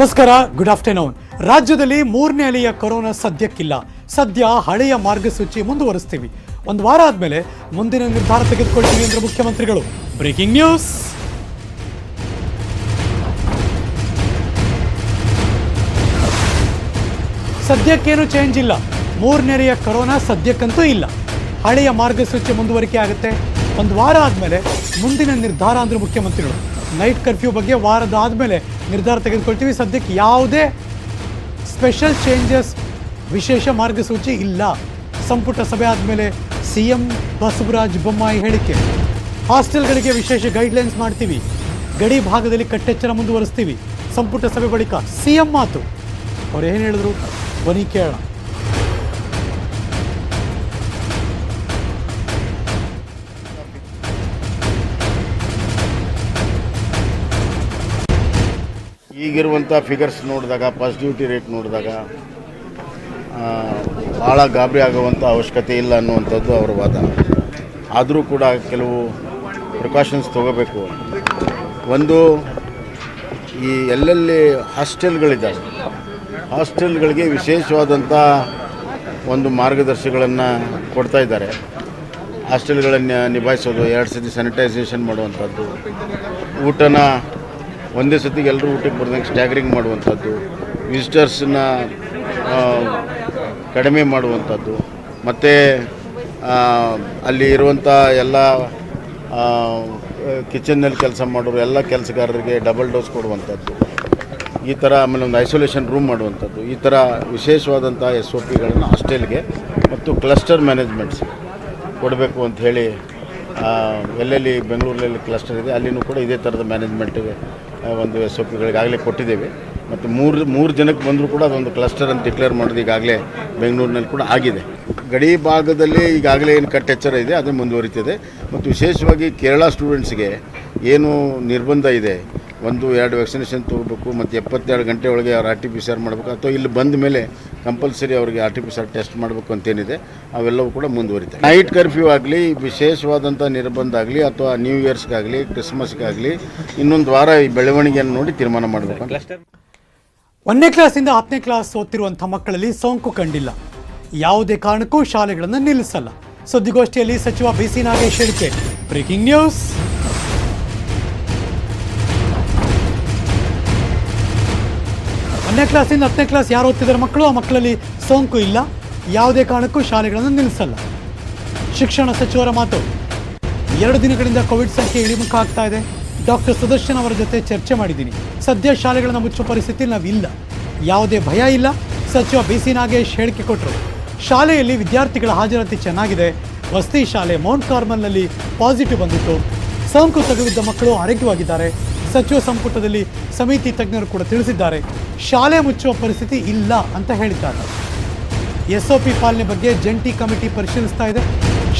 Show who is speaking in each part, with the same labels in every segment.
Speaker 1: ನಮಸ್ಕಾರ, good afternoon. ರಾಜ್ಯದಲ್ಲಿ ಮೂರನೇ ಅಲೆಯ ಕೊರೋನಾ ಸದ್ಯಕ್ಕಿಲ್ಲ. ಸದ್ಯ ಹಳೆಯ ಮಾರ್ಗಸೂಚಿ ಮುಂದುವರಿಸ್ತೀವಿ. ಒಂದು ವಾರ ಆದ್ಮೇಲೆ ಮುಂದಿನ ನಿರ್ಧಾರ ತೆಗೆದುಕೊಳ್ತೀವಿ ಅಂದ್ರೆ ಮುಖ್ಯಮಂತ್ರಿಗಳು. Breaking news. ಸದ್ಯಕ್ಕೇನು ಚೇಂಜ್ ಇಲ್ಲ. ಮೂರನೇ ಅಲೆಯ ಕೊರೋನಾ ಸದ್ಯಕ್ಕಂತೂ ಇಲ್ಲ. ಹಳೆಯ ಮಾರ್ಗಸೂಚಿ ಮುಂದುವರಿಕೆ ಆಗುತ್ತೆ. ಒಂದು ವಾರ ಆದಮೇಲೆ ಮುಂದಿನ ನಿರ್ಧಾರ ಅಂದ್ರೆ ಮುಖ್ಯಮಂತ್ರಿಗಳು. ನೈಟ್ ಕರ್ಫ್ಯೂ ಬಗ್ಗೆ ವಾರದ ಆದಮೇಲೆ ನಿರ್ಧಾರ ತೆಗೆದುಕೊಳ್ತೀವಿ. ಸದ್ಯಕ್ಕೆ ಯಾವುದೇ ಸ್ಪೆಷಲ್ ಚೇಂಜಸ್, ವಿಶೇಷ ಮಾರ್ಗಸೂಚಿ ಇಲ್ಲ. ಸಂಪುಟ ಸಭೆ ಆದಮೇಲೆ CM ಬಸವರಾಜ ಬೊಮ್ಮಾಯಿ ಹೇಳಿಕೆ. ಹಾಸ್ಟೆಲ್ಗಳಿಗೆ ವಿಶೇಷ ಗೈಡ್ಲೈನ್ಸ್ ಮಾಡ್ತೀವಿ. ಗಡಿ ಭಾಗದಲ್ಲಿ ಕಟ್ಟೆಚ್ಚರ ಮುಂದುವರಿಸ್ತೀವಿ. ಸಂಪುಟ ಸಭೆ ಬಳಿಕ CM ಮಾತು. ಅವ್ರು ಏನು ಹೇಳಿದ್ರು ಬನ್ನಿ ಕೇಳೋಣ.
Speaker 2: ಈಗಿರುವಂಥ ಫಿಗರ್ಸ್ ನೋಡಿದಾಗ, ಪಾಸಿಟಿವಿಟಿ ರೇಟ್ ನೋಡಿದಾಗ ಭಾಳ ಗಾಬರಿ ಆಗುವಂಥ ಅವಶ್ಯಕತೆ ಇಲ್ಲ ಅನ್ನುವಂಥದ್ದು ಅವರ ವಾದ. ಆದರೂ ಕೂಡ ಕೆಲವು ಪ್ರಿಕಾಷನ್ಸ್ ತೊಗೋಬೇಕು. ಒಂದು, ಈ ಎಲ್ಲೆಲ್ಲಿ ಹಾಸ್ಟೆಲ್ಗಳಿದ್ದಾವೆ, ಹಾಸ್ಟೆಲ್ಗಳಿಗೆ ವಿಶೇಷವಾದಂಥ ಒಂದು ಮಾರ್ಗದರ್ಶಿಗಳನ್ನು ಕೊಡ್ತಾ ಇದ್ದಾರೆ. ಹಾಸ್ಟೆಲ್ಗಳನ್ನು ನಿಭಾಯಿಸೋದು, 2 ಸತಿ ಸ್ಯಾನಿಟೈಸೇಷನ್ ಮಾಡುವಂಥದ್ದು, ಊಟನ ಒಂದೇ ಸತಿಗೆ ಎಲ್ಲರೂ ಊಟಕ್ಕೆ ಬರ್ದಂಗೆ ಸ್ಟ್ಯಾಗ್ರಿಂಗ್ ಮಾಡುವಂಥದ್ದು, ವಿಸಿಟರ್ಸನ್ನ ಕಡಿಮೆ ಮಾಡುವಂಥದ್ದು, ಮತ್ತು ಅಲ್ಲಿ ಇರುವಂಥ ಎಲ್ಲ ಕಿಚನ್ನಲ್ಲಿ ಕೆಲಸ ಮಾಡೋರು ಎಲ್ಲ ಕೆಲಸಗಾರರಿಗೆ ಡಬಲ್ ಡೋಸ್ ಕೊಡುವಂಥದ್ದು, ಈ ಥರ. ಆಮೇಲೆ ಒಂದು ಐಸೋಲೇಷನ್ ರೂಮ್ ಮಾಡುವಂಥದ್ದು, ಈ ಥರ ವಿಶೇಷವಾದಂಥ SOPಗಳನ್ನು ಹಾಸ್ಟೆಲ್ಗೆ ಮತ್ತು ಕ್ಲಸ್ಟರ್ ಮ್ಯಾನೇಜ್ಮೆಂಟ್ಸ್ ಕೊಡಬೇಕು ಅಂತ ಹೇಳಿ, ಎಲ್ಲೆಲ್ಲಿ ಬೆಂಗಳೂರಲ್ಲಿ ಕ್ಲಸ್ಟರ್ ಇದೆ ಅಲ್ಲಿನೂ ಕೂಡ ಇದೇ ಥರದ ಮ್ಯಾನೇಜ್ಮೆಂಟಿಗೆ ಒಂದು SOPಗಳಿಗಾಗಲೇ ಕೊಟ್ಟಿದ್ದೇವೆ. ಮತ್ತು ಮೂರು ಜನಕ್ಕೆ ಬಂದರೂ ಕೂಡ ಅದೊಂದು ಕ್ಲಸ್ಟರ್ ಅಂತ ಡಿಕ್ಲೇರ್ ಮಾಡೋದು ಈಗಾಗಲೇ ಬೆಂಗಳೂರಿನಲ್ಲಿ ಕೂಡ ಆಗಿದೆ. ಗಡಿ ಭಾಗದಲ್ಲಿ ಈಗಾಗಲೇ ಏನು ಕಟ್ಟೆಚ್ಚರ ಇದೆ ಅದು ಮುಂದುವರಿತಿದೆ. ಮತ್ತು ವಿಶೇಷವಾಗಿ ಕೇರಳ ಸ್ಟೂಡೆಂಟ್ಸ್ಗೆ ಏನು ನಿರ್ಬಂಧ ಇದೆ, 1-2 ವ್ಯಾಕ್ಸಿನೇಷನ್ ತೊಗೋಬೇಕು ಮತ್ತು 72 ಗಂಟೆ ಒಳಗೆ ಅವ್ರು RT-PCR ಮಾಡಬೇಕು, ಅಥವಾ ಇಲ್ಲಿ ಬಂದ ಮೇಲೆ ಕಂಪಲ್ಸರಿ ಅವರಿಗೆ RT-PCR ಟೆಸ್ಟ್ ಮಾಡಬೇಕು ಅಂತೇನಿದೆ ಅವೆಲ್ಲವೂ ಕೂಡ ಮುಂದುವರಿತೆ. ನೈಟ್ ಕರ್ಫ್ಯೂ ಆಗಲಿ, ವಿಶೇಷವಾದಂಥ ನಿರ್ಬಂಧ ಆಗಲಿ, ಅಥವಾ ನ್ಯೂ ಇಯರ್ಸ್ಗಾಗಲಿ, ಕ್ರಿಸ್ಮಸ್ಗಾಗಲಿ ಇನ್ನೊಂದು ವಾರ ಈ ಬೆಳವಣಿಗೆಯನ್ನು ನೋಡಿ ತೀರ್ಮಾನ ಮಾಡಬೇಕು.
Speaker 1: 1ನೇ ಕ್ಲಾಸಿಂದ 10ನೇ ಕ್ಲಾಸ್ ಓದ್ತಿರುವಂಥ ಮಕ್ಕಳಲ್ಲಿ ಸೋಂಕು ಕಂಡಿಲ್ಲ. ಯಾವುದೇ ಕಾರಣಕ್ಕೂ ಶಾಲೆಗಳನ್ನು ನಿಲ್ಲಿಸಲ್ಲ. ಸುದ್ದಿಗೋಷ್ಠಿಯಲ್ಲಿ ಸಚಿವ BC ನಾಗೇಶ್ ಹೇಳಿಕೆ. Breaking news. 1ನೇ ಕ್ಲಾಸಿಂದ 10ನೇ ಕ್ಲಾಸ್ ಯಾರು ಓದ್ತಿದ್ದಾರೆ ಮಕ್ಕಳು, ಆ ಮಕ್ಕಳಲ್ಲಿ ಸೋಂಕು ಇಲ್ಲ. ಯಾವುದೇ ಕಾರಣಕ್ಕೂ ಶಾಲೆಗಳನ್ನು ನಿಲ್ಲಿಸಲ್ಲ. ಶಿಕ್ಷಣ ಸಚಿವರ ಮಾತು. 2 ದಿನಗಳಿಂದ ಕೋವಿಡ್ ಸಂಖ್ಯೆ ಇಳಿಮುಖ ಆಗ್ತಾ ಇದೆ. ಡಾಕ್ಟರ್ ಸುದರ್ಶನ್ ಅವರ ಜೊತೆ ಚರ್ಚೆ ಮಾಡಿದ್ದೀನಿ. ಸದ್ಯ ಶಾಲೆಗಳನ್ನು ಮುಚ್ಚುವ ಪರಿಸ್ಥಿತಿ ನಾವಿಲ್ಲ. ಯಾವುದೇ ಭಯ ಇಲ್ಲ. ಸಚಿವ BC ನಾಗೇಶ್ ಹೇಳಿಕೆ ಕೊಟ್ಟರು. ಶಾಲೆಯಲ್ಲಿ ವಿದ್ಯಾರ್ಥಿಗಳ ಹಾಜರಾತಿ ಚೆನ್ನಾಗಿದೆ. ವಸತಿ ಶಾಲೆ ಮೌಂಟ್ ಕಾರ್ಮಲ್ನಲ್ಲಿ ಪಾಸಿಟಿವ್ ಬಂದಿತ್ತು. ಸೋಂಕು ತಗುಲಿದ್ದ ಮಕ್ಕಳು ಆರೋಗ್ಯವಾಗಿದ್ದಾರೆ. ಸಚಿವ ಸಂಪುಟದಲ್ಲಿ ಸಮಿತಿ ತಜ್ಞರು ಕೂಡ ತಿಳಿಸಿದ್ದಾರೆ. ಶಾಲೆ ಮುಚ್ಚುವ ಪರಿಸ್ಥಿತಿ ಇಲ್ಲ ಅಂತ ಹೇಳಿದ್ದಾರೆ. SOP ಪಾಲನೆ ಬಗ್ಗೆ ಜಂಟಿ ಕಮಿಟಿ ಪರಿಶೀಲಿಸ್ತಾ ಇದೆ.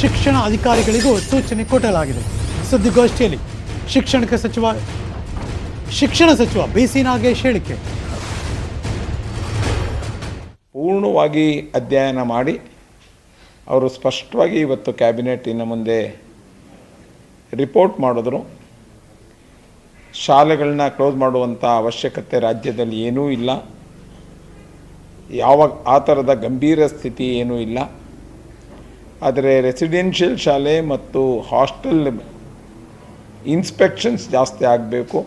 Speaker 1: ಶಿಕ್ಷಣ ಅಧಿಕಾರಿಗಳಿಗೂ ಸೂಚನೆ ಕೊಡಲಾಗಿದೆ. ಸುದ್ದಿಗೋಷ್ಠಿಯಲ್ಲಿ ಶಿಕ್ಷಣ ಸಚಿವ BC ನಾಗೇಶ್ ಹೇಳಿಕೆ.
Speaker 3: ಪೂರ್ಣವಾಗಿ ಅಧ್ಯಯನ ಮಾಡಿ ಅವರು ಸ್ಪಷ್ಟವಾಗಿ ಇವತ್ತು ಕ್ಯಾಬಿನೆಟ್ಟಿನ ಮುಂದೆ ರಿಪೋರ್ಟ್ ಮಾಡಿದ್ರು. ಶಾಲೆಗಳನ್ನ ಕ್ಲೋಸ್ ಮಾಡುವಂಥ ಅವಶ್ಯಕತೆ ರಾಜ್ಯದಲ್ಲಿ ಏನೂ ಇಲ್ಲ. ಆ ಥರದ ಗಂಭೀರ ಸ್ಥಿತಿ ಏನೂ ಇಲ್ಲ. ಆದರೆ ರೆಸಿಡೆನ್ಷಿಯಲ್ ಶಾಲೆ ಮತ್ತು ಹಾಸ್ಟೆಲ್ ಇನ್ಸ್ಪೆಕ್ಷನ್ಸ್ ಜಾಸ್ತಿ ಆಗಬೇಕು.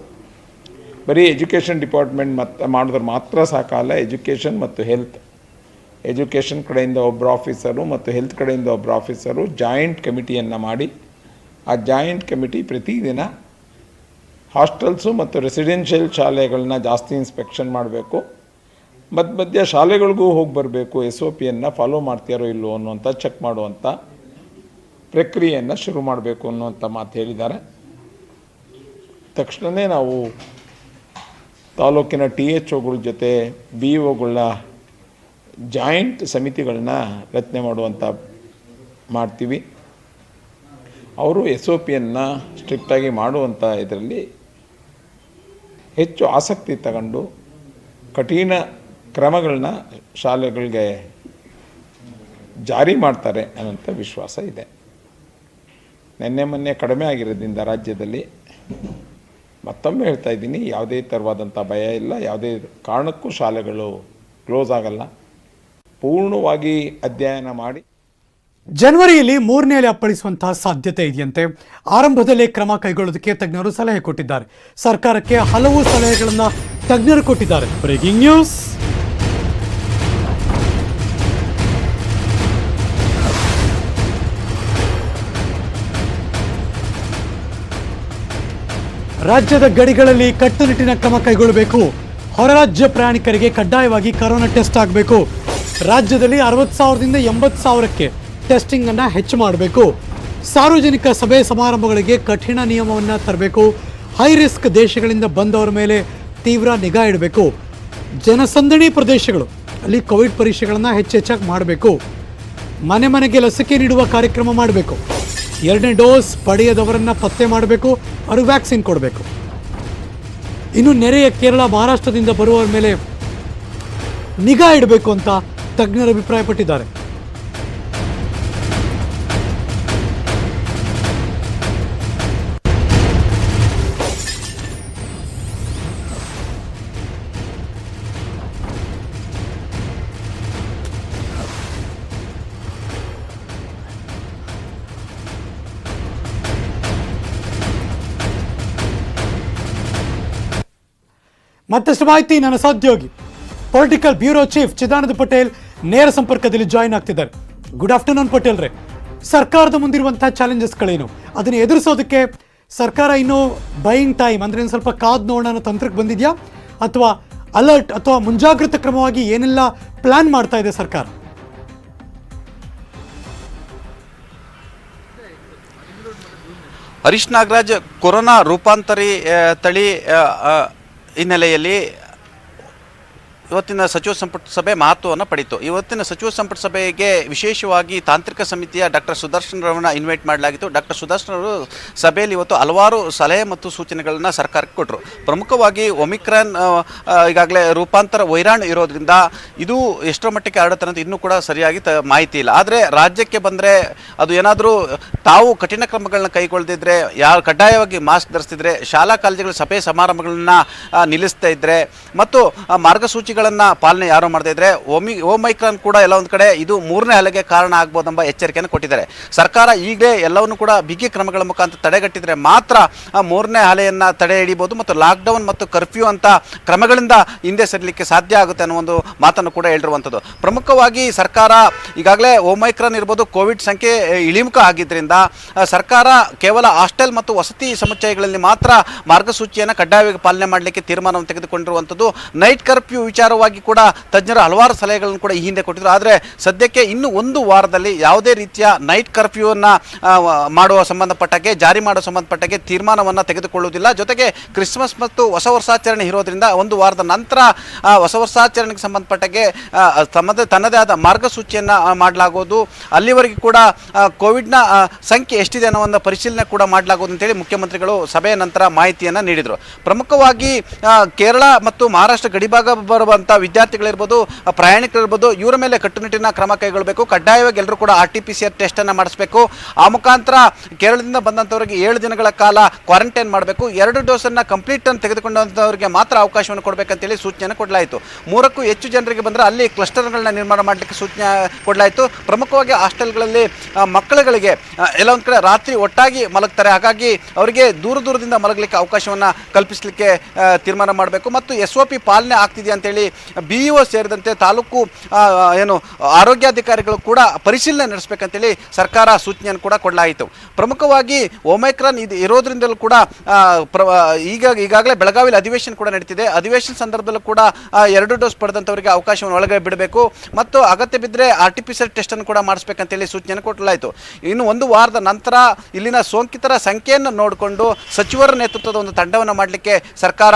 Speaker 3: ಬರೀ ಎಜುಕೇಷನ್ ಡಿಪಾರ್ಟ್ಮೆಂಟ್ ಮಾಡಿದ್ರೆ ಮಾತ್ರ ಸಾಕಲ್ಲ. ಎಜುಕೇಷನ್ ಮತ್ತು ಹೆಲ್ತ್, ಎಜುಕೇಷನ್ ಕಡೆಯಿಂದ ಒಬ್ಬರು ಆಫೀಸರು ಮತ್ತು ಹೆಲ್ತ್ ಕಡೆಯಿಂದ ಒಬ್ಬರು ಆಫೀಸರು ಜಾಯಿಂಟ್ ಕಮಿಟಿಯನ್ನು ಮಾಡಿ, ಆ ಜಾಯಿಂಟ್ ಕಮಿಟಿ ಪ್ರತಿದಿನ ಹಾಸ್ಟೆಲ್ಸು ಮತ್ತು ರೆಸಿಡೆನ್ಷಿಯಲ್ ಶಾಲೆಗಳನ್ನ ಜಾಸ್ತಿ ಇನ್ಸ್ಪೆಕ್ಷನ್ ಮಾಡಬೇಕು. ಮಧ್ಯ ಶಾಲೆಗಳಿಗೂ ಹೋಗಿ ಬರಬೇಕು. SOPಯನ್ನು ಫಾಲೋ ಮಾಡ್ತೀಯಾರೋ ಇಲ್ಲವೋ ಅನ್ನುವಂಥ ಚೆಕ್ ಮಾಡುವಂಥ ಪ್ರಕ್ರಿಯೆಯನ್ನು ಶುರು ಮಾಡಬೇಕು ಅನ್ನುವಂಥ ಮಾತು ಹೇಳಿದ್ದಾರೆ. ತಕ್ಷಣವೇ ನಾವು ತಾಲೂಕಿನ THOಗಳ ಜೊತೆ BOಗಳ ಜಾಯಿಂಟ್ ಸಮಿತಿಗಳನ್ನ ರಚನೆ ಮಾಡ್ತೀವಿ. ಅವರು SOPಯನ್ನು ಸ್ಟ್ರಿಕ್ಟಾಗಿ ಮಾಡುವಂಥ ಇದರಲ್ಲಿ ಹೆಚ್ಚು ಆಸಕ್ತಿ ತಗೊಂಡು ಕಠಿಣ ಕ್ರಮಗಳನ್ನ ಶಾಲೆಗಳಿಗೆ ಜಾರಿ ಮಾಡ್ತಾರೆ ಅನ್ನೋಂಥ ವಿಶ್ವಾಸ ಇದೆ. ನಿನ್ನೆ ಮೊನ್ನೆ ಕಡಿಮೆ ಆಗಿರೋದ್ರಿಂದ ರಾಜ್ಯದಲ್ಲಿ ಮತ್ತೊಮ್ಮೆ ಹೇಳ್ತಾ ಇದ್ದೀನಿ, ಯಾವುದೇ ಥರವಾದಂಥ ಭಯ ಇಲ್ಲ, ಯಾವುದೇ ಕಾರಣಕ್ಕೂ ಶಾಲೆಗಳು ಕ್ಲೋಸ್ ಆಗಲ್ಲ. ಪೂರ್ಣವಾಗಿ ಅಧ್ಯಯನ ಮಾಡಿ
Speaker 1: ಜನವರಿಯಲ್ಲಿ 3ನೇ ಅಲೆ ಅಪ್ಪಳಿಸುವಂತಹ ಸಾಧ್ಯತೆ ಇದೆಯಂತೆ. ಆರಂಭದಲ್ಲೇ ಕ್ರಮ ಕೈಗೊಳ್ಳೋದಕ್ಕೆ ತಜ್ಞರು ಸಲಹೆ ಕೊಟ್ಟಿದ್ದಾರೆ. ಸರ್ಕಾರಕ್ಕೆ ಹಲವು ಸಲಹೆಗಳನ್ನು ತಜ್ಞರು ಕೊಟ್ಟಿದ್ದಾರೆ. Breaking news. ರಾಜ್ಯದ ಗಡಿಗಳಲ್ಲಿ ಕಟ್ಟುನಿಟ್ಟಿನ ಕ್ರಮ ಕೈಗೊಳ್ಳಬೇಕು. ಹೊರರಾಜ್ಯ ಪ್ರಯಾಣಿಕರಿಗೆ ಕಡ್ಡಾಯವಾಗಿ ಕರೋನಾ ಟೆಸ್ಟ್ ಆಗಬೇಕು. ರಾಜ್ಯದಲ್ಲಿ 60,000ದಿಂದ 80,000ಕ್ಕೆ ಟೆಸ್ಟಿಂಗ್ ಅನ್ನು ಹೆಚ್ಚು ಮಾಡಬೇಕು. ಸಾರ್ವಜನಿಕ ಸಭೆ ಸಮಾರಂಭಗಳಿಗೆ ಕಠಿಣ ನಿಯಮವನ್ನು ತರಬೇಕು. ಹೈ ರಿಸ್ಕ್ ದೇಶಗಳಿಂದ ಬಂದವರ ಮೇಲೆ ತೀವ್ರ ನಿಗಾ ಇಡಬೇಕು. ಜನಸಂದಣಿ ಪ್ರದೇಶಗಳು ಅಲ್ಲಿ ಕೋವಿಡ್ ಪರೀಕ್ಷೆಗಳನ್ನು ಹೆಚ್ಚೆಚ್ಚಾಗಿ ಮಾಡಬೇಕು. ಮನೆ ಮನೆಗೆ ಲಸಿಕೆ ನೀಡುವ ಕಾರ್ಯಕ್ರಮ ಮಾಡಬೇಕು. 2ನೇ ಡೋಸ್ ಪಡೆಯದವರನ್ನು ಪತ್ತೆ ಮಾಡಬೇಕು, ಅವ್ರಿಗೆ ವ್ಯಾಕ್ಸಿನ್ ಕೊಡಬೇಕು. ಇನ್ನು ನೆರೆಯ ಕೇರಳ, ಮಹಾರಾಷ್ಟ್ರದಿಂದ ಬರುವವರ ಮೇಲೆ ನಿಗಾ ಇಡಬೇಕು ಅಂತ ತಜ್ಞರು ಅಭಿಪ್ರಾಯಪಟ್ಟಿದ್ದಾರೆ. ಮತ್ತಷ್ಟು ಮಾಹಿತಿ ನನ್ನ ಸಹೋದ್ಯೋಗಿ political bureau chief Chidananda Patel ನೇರ ಸಂಪರ್ಕದಲ್ಲಿ ಜಾಯಿನ್ ಆಗ್ತಿದ್ದಾರೆ. ಗುಡ್ ಆಫ್ಟರ್ನೂನ್ ಪಟೇಲ್ ರೇ. ಸರ್ಕಾರದ ಮುಂದಿರುವಂತಹ ಚಾಲೆಂಜಸ್ಗಳೇನು, ಅದನ್ನು ಎದುರಿಸೋದಕ್ಕೆ ಸರ್ಕಾರ ಇನ್ನೂ ಬೈಯಿಂಗ್ ಟೈಮ್ ಅಂದರೆ ಇನ್ನು ಸ್ವಲ್ಪ ಕಾದು ನೋಡೋಣ ಅನ್ನೋ ತಂತ್ರಕ್ಕೆ ಬಂದಿದೆಯಾ, ಅಥವಾ ಅಲರ್ಟ್ ಅಥವಾ ಮುಂಜಾಗ್ರತಾ ಕ್ರಮವಾಗಿ ಏನೆಲ್ಲ ಪ್ಲಾನ್ ಮಾಡ್ತಾ ಇದೆ ಸರ್ಕಾರ?
Speaker 4: ಹರೀಶ್ ನಾಗರಾಜ್, ಕೊರೋನಾ ರೂಪಾಂತರಿ ತಳಿ ಹಿನ್ನೆಲೆಯಲ್ಲಿ ಇವತ್ತಿನ ಸಚಿವ ಸಂಪುಟ ಸಭೆ ಮಹತ್ವವನ್ನು ಪಡೆಯಿತು. ಇವತ್ತಿನ ಸಚಿವ ಸಂಪುಟ ಸಭೆಗೆ ವಿಶೇಷವಾಗಿ ತಾಂತ್ರಿಕ ಸಮಿತಿಯ ಡಾಕ್ಟರ್ ಸುದರ್ಶನ್ ರವರನ್ನ ಇನ್ವೈಟ್ ಮಾಡಲಾಗಿತ್ತು. ಡಾಕ್ಟರ್ ಸುದರ್ಶನ್ ಅವರು ಸಭೆಯಲ್ಲಿ ಇವತ್ತು ಹಲವಾರು ಸಲಹೆ ಮತ್ತು ಸೂಚನೆಗಳನ್ನು ಸರ್ಕಾರಕ್ಕೆ ಕೊಟ್ಟರು. ಪ್ರಮುಖವಾಗಿ ಒಮಿಕ್ರಾನ್ ಈಗಾಗಲೇ ರೂಪಾಂತರ ವೈರಾಣು ಇರೋದ್ರಿಂದ ಇದು ಎಷ್ಟರ ಮಟ್ಟಿಗೆ ಹರಡುತ್ತೆ ಅಂತ ಇನ್ನೂ ಕೂಡ ಸರಿಯಾಗಿ ಮಾಹಿತಿ ಇಲ್ಲ. ಆದರೆ ರಾಜ್ಯಕ್ಕೆ ಬಂದರೆ ಅದು ಏನಾದರೂ ತಾವು ಕಠಿಣ ಕ್ರಮಗಳನ್ನ ಕೈಗೊಳ್ಳದಿದ್ದರೆ, ಯಾರು ಕಡ್ಡಾಯವಾಗಿ ಮಾಸ್ಕ್ ಧರಿಸ್ತಿದ್ರೆ, ಶಾಲಾ ಕಾಲೇಜುಗಳ ಸಭೆ ಸಮಾರಂಭಗಳನ್ನ ನಿಲ್ಲಿಸ್ತಾ ಇದ್ದರೆ ಮತ್ತು ಮಾರ್ಗಸೂಚಿ ಪಾಲನೆ ಯಾರು ಮಾಡದೇ ಇದ್ರೆ ಓಮೈಕ್ರಾನ್ ಕೂಡ ಎಲ್ಲ ಒಂದು ಕಡೆ ಇದು 3ನೇ ಅಲೆಗೆ ಕಾರಣ ಆಗ್ಬೋದೆಂಬ ಎಚ್ಚರಿಕೆಯನ್ನು ಕೊಟ್ಟಿದ್ದಾರೆ. ಸರ್ಕಾರ ಈಗಲೇ ಎಲ್ಲವನ್ನು ಕೂಡ ಬಿಗಿ ಕ್ರಮಗಳ ಮುಖಾಂತರ ತಡೆಗಟ್ಟಿದ್ರೆ ಮಾತ್ರ 3ನೇ ಅಲೆಯನ್ನು ತಡೆ ಹಿಡಿಬಹುದು ಮತ್ತು ಲಾಕ್ಡೌನ್ ಮತ್ತು ಕರ್ಫ್ಯೂ ಅಂತ ಕ್ರಮಗಳಿಂದ ಹಿಂದೆ ಸರಿಲಿಕ್ಕೆ ಸಾಧ್ಯ ಆಗುತ್ತೆ ಅನ್ನೋ ಒಂದು ಮಾತನ್ನು ಕೂಡ ಹೇಳಿರುವಂಥದ್ದು. ಪ್ರಮುಖವಾಗಿ ಸರ್ಕಾರ ಈಗಾಗಲೇ ಓಮೈಕ್ರಾನ್ ಇರ್ಬೋದು, ಕೋವಿಡ್ ಸಂಖ್ಯೆ ಇಳಿಮುಖ ಆಗಿದ್ದರಿಂದ ಸರ್ಕಾರ ಕೇವಲ ಹಾಸ್ಟೆಲ್ ಮತ್ತು ವಸತಿ ಸಮುಚ್ಚಯಗಳಲ್ಲಿ ಮಾತ್ರ ಮಾರ್ಗಸೂಚಿಯನ್ನು ಕಡ್ಡಾಯವಾಗಿ ಪಾಲನೆ ಮಾಡಲಿಕ್ಕೆ ತೀರ್ಮಾನವನ್ನು ತೆಗೆದುಕೊಂಡಿರುವಂಥದ್ದು. ನೈಟ್ ಕರ್ಫ್ಯೂ ವಿಚಾರವಾಗಿ ಕೂಡ ತಜ್ಞರು ಹಲವಾರು ಸಲಹೆಗಳನ್ನು ಕೂಡ ಈ ಹಿಂದೆ ಕೊಟ್ಟಿದ್ರು. ಆದರೆ ಸದ್ಯಕ್ಕೆ ಇನ್ನು ಒಂದು ವಾರದಲ್ಲಿ ಯಾವುದೇ ರೀತಿಯ ನೈಟ್ ಕರ್ಫ್ಯೂವನ್ನು ಮಾಡುವ ಸಂಬಂಧಪಟ್ಟಾಗೆ, ಜಾರಿ ಮಾಡುವ ಸಂಬಂಧಪಟ್ಟಾಗೆ ತೀರ್ಮಾನವನ್ನು ತೆಗೆದುಕೊಳ್ಳುವುದಿಲ್ಲ. ಜೊತೆಗೆ ಕ್ರಿಸ್ಮಸ್ ಮತ್ತು ಹೊಸ ವರ್ಷಾಚರಣೆ ಇರೋದ್ರಿಂದ ಒಂದು ವಾರದ ನಂತರ ಹೊಸ ವರ್ಷಾಚರಣೆಗೆ ಸಂಬಂಧಪಟ್ಟಾಗೆ ತನ್ನದೇ ಆದ ಮಾರ್ಗಸೂಚಿಯನ್ನು ಮಾಡಲಾಗುವುದು. ಅಲ್ಲಿವರೆಗೆ ಕೂಡ ಕೋವಿಡ್ನ ಸಂಖ್ಯೆ ಎಷ್ಟಿದೆ ಅನ್ನೋ ಒಂದು ಪರಿಶೀಲನೆ ಕೂಡ ಮಾಡಲಾಗುವುದು ಅಂತೇಳಿ ಮುಖ್ಯಮಂತ್ರಿಗಳು ಸಭೆಯ ನಂತರ ಮಾಹಿತಿಯನ್ನು ನೀಡಿದರು. ಪ್ರಮುಖವಾಗಿ ಕೇರಳ ಮತ್ತು ಮಹಾರಾಷ್ಟ್ರ ಗಡಿಭಾಗ ಬರುವಂಥ ವಿದ್ಯಾರ್ಥಿಗಳಿರ್ಬೋದು, ಪ್ರಯಾಣಿಕರಿರ್ಬೋದು, ಇವರ ಮೇಲೆ ಕಟ್ಟುನಿಟ್ಟಿನ ಕ್ರಮ ಕೈಗೊಳ್ಳಬೇಕು. ಕಡ್ಡಾಯವಾಗಿ ಎಲ್ಲರೂ ಕೂಡ RT-PCR ಟೆಸ್ಟನ್ನು ಮಾಡಿಸಬೇಕು. ಆ ಮುಖಾಂತರ ಕೇರಳದಿಂದ ಬಂದಂಥವರಿಗೆ 7 ದಿನಗಳ ಕಾಲ ಕ್ವಾರಂಟೈನ್ ಮಾಡಬೇಕು. 2 ಡೋಸನ್ನು ಕಂಪ್ಲೀಟ್ ಅನ್ನು ತೆಗೆದುಕೊಂಡಂಥವರಿಗೆ ಮಾತ್ರ ಅವಕಾಶವನ್ನು ಕೊಡಬೇಕಂತೇಳಿ ಸೂಚನೆಯನ್ನು ಕೊಡಲಾಯಿತು. 3ಕ್ಕೂ ಹೆಚ್ಚು ಜನರಿಗೆ ಬಂದರೆ ಅಲ್ಲಿ ಕ್ಲಸ್ಟರ್ಗಳನ್ನ ನಿರ್ಮಾಣ ಮಾಡಲಿಕ್ಕೆ ಸೂಚನೆ ಕೊಡಲಾಯಿತು. ಪ್ರಮುಖವಾಗಿ ಹಾಸ್ಟೆಲ್ಗಳಲ್ಲಿ ಮಕ್ಕಳುಗಳಿಗೆ ಎಲ್ಲ ಒಂದು ಕಡೆ ರಾತ್ರಿ ಒಟ್ಟಾಗಿ ಮಲಗ್ತಾರೆ. ಹಾಗಾಗಿ ಅವರಿಗೆ ದೂರದಿಂದ ಮಲಗಲಿಕ್ಕೆ ಅವಕಾಶವನ್ನು ಕಲ್ಪಿಸಲಿಕ್ಕೆ ತೀರ್ಮಾನ ಮಾಡಬೇಕು ಮತ್ತು SOP ಪಾಲನೆ ಆಗ್ತಿದೆ ಅಂತೇಳಿ BEO ಸೇರಿದಂತೆ ತಾಲೂಕು ಆರೋಗ್ಯಾಧಿಕಾರಿಗಳು ಕೂಡ ಪರಿಶೀಲನೆ ನಡೆಸಬೇಕಂತೇಳಿ ಸರ್ಕಾರ ಸೂಚನೆಯನ್ನು ಕೂಡ ಕೊಡಲಾಯಿತು. ಪ್ರಮುಖವಾಗಿ ಒಮೈಕ್ರಾನ್ ಇರೋದ್ರಿಂದಲೂ ಕೂಡ ಈಗಾಗಲೇ ಬೆಳಗಾವಿಯಲ್ಲಿ ಅಧಿವೇಶನ ಕೂಡ ನಡೀತಿದೆ. ಅಧಿವೇಶನ ಸಂದರ್ಭದಲ್ಲೂ ಕೂಡ 2 ಡೋಸ್ ಪಡೆದಂಥವರಿಗೆ ಅವಕಾಶವನ್ನು ಒಳಗೆ ಬಿಡಬೇಕು ಮತ್ತು ಅಗತ್ಯ ಬಿದ್ದರೆ RT-PCR ಟೆಸ್ಟನ್ನು ಕೂಡ ಮಾಡಿಸ್ಬೇಕಂತೇಳಿ ಸೂಚನೆಯನ್ನು ಕೊಡಲಾಯಿತು. ಇನ್ನು ಒಂದು ವಾರದ ನಂತರ ಇಲ್ಲಿನ ಸೋಂಕಿತರ ಸಂಖ್ಯೆಯನ್ನು ನೋಡಿಕೊಂಡು ಸಚಿವರ ನೇತೃತ್ವದ ಒಂದು ತಂಡವನ್ನು ಮಾಡಲಿಕ್ಕೆ ಸರ್ಕಾರ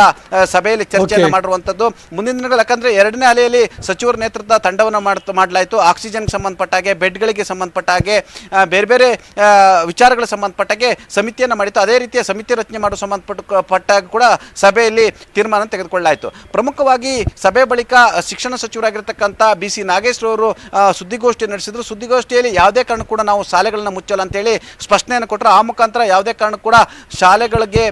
Speaker 4: ಸಭೆಯಲ್ಲಿ ಚರ್ಚೆಯನ್ನು ಮಾಡಿರುವಂಥದ್ದು. ಮುಂದಿನ ದಿನಗಳಲ್ಲಿ ಯಾಕಂದರೆ ಎರಡನೇ ಅಲೆಯಲ್ಲಿ ಸಚಿವರ ನೇತೃತ್ವದ ತಂಡವನ್ನು ಮಾಡಲಾಯಿತು. ಆಕ್ಸಿಜನ್ಗೆ ಸಂಬಂಧಪಟ್ಟ ಹಾಗೆ, ಬೆಡ್ಗಳಿಗೆ ಸಂಬಂಧಪಟ್ಟ ಹಾಗೆ, ಬೇರೆ ಬೇರೆ ವಿಚಾರಗಳಿಗೆ ಸಂಬಂಧಪಟ್ಟ ಹಾಗೆ ಸಮಿತಿಯನ್ನು ಮಾಡಿತ್ತು. ಅದೇ ರೀತಿಯ ಸಮಿತಿ ರಚನೆ ಮಾಡೋ ಸಂಬಂಧಪಟ್ಟಾಗ ಕೂಡ ಸಭೆಯಲ್ಲಿ ತೀರ್ಮಾನ ತೆಗೆದುಕೊಳ್ಳಲಾಯಿತು. ಪ್ರಮುಖವಾಗಿ ಸಭೆ ಬಳಿಕ ಶಿಕ್ಷಣ ಸಚಿವರಾಗಿರ್ತಕ್ಕಂಥ BC ನಾಗೇಶ್ ಅವರು ಸುದ್ದಿಗೋಷ್ಠಿ ನಡೆಸಿದ್ರು. ಸುದ್ದಿಗೋಷ್ಠಿಯಲ್ಲಿ ಯಾವುದೇ ಕಾರಣ ಕೂಡ ನಾವು ಶಾಲೆಗಳನ್ನ ಮುಚ್ಚಲ್ಲ ಅಂತೇಳಿ ಸ್ಪಷ್ಟನೆಯನ್ನು ಕೊಟ್ಟರು. ಆ ಮುಖಾಂತರ ಯಾವುದೇ ಕಾರಣ ಕೂಡ ಶಾಲೆಗಳಿಗೆ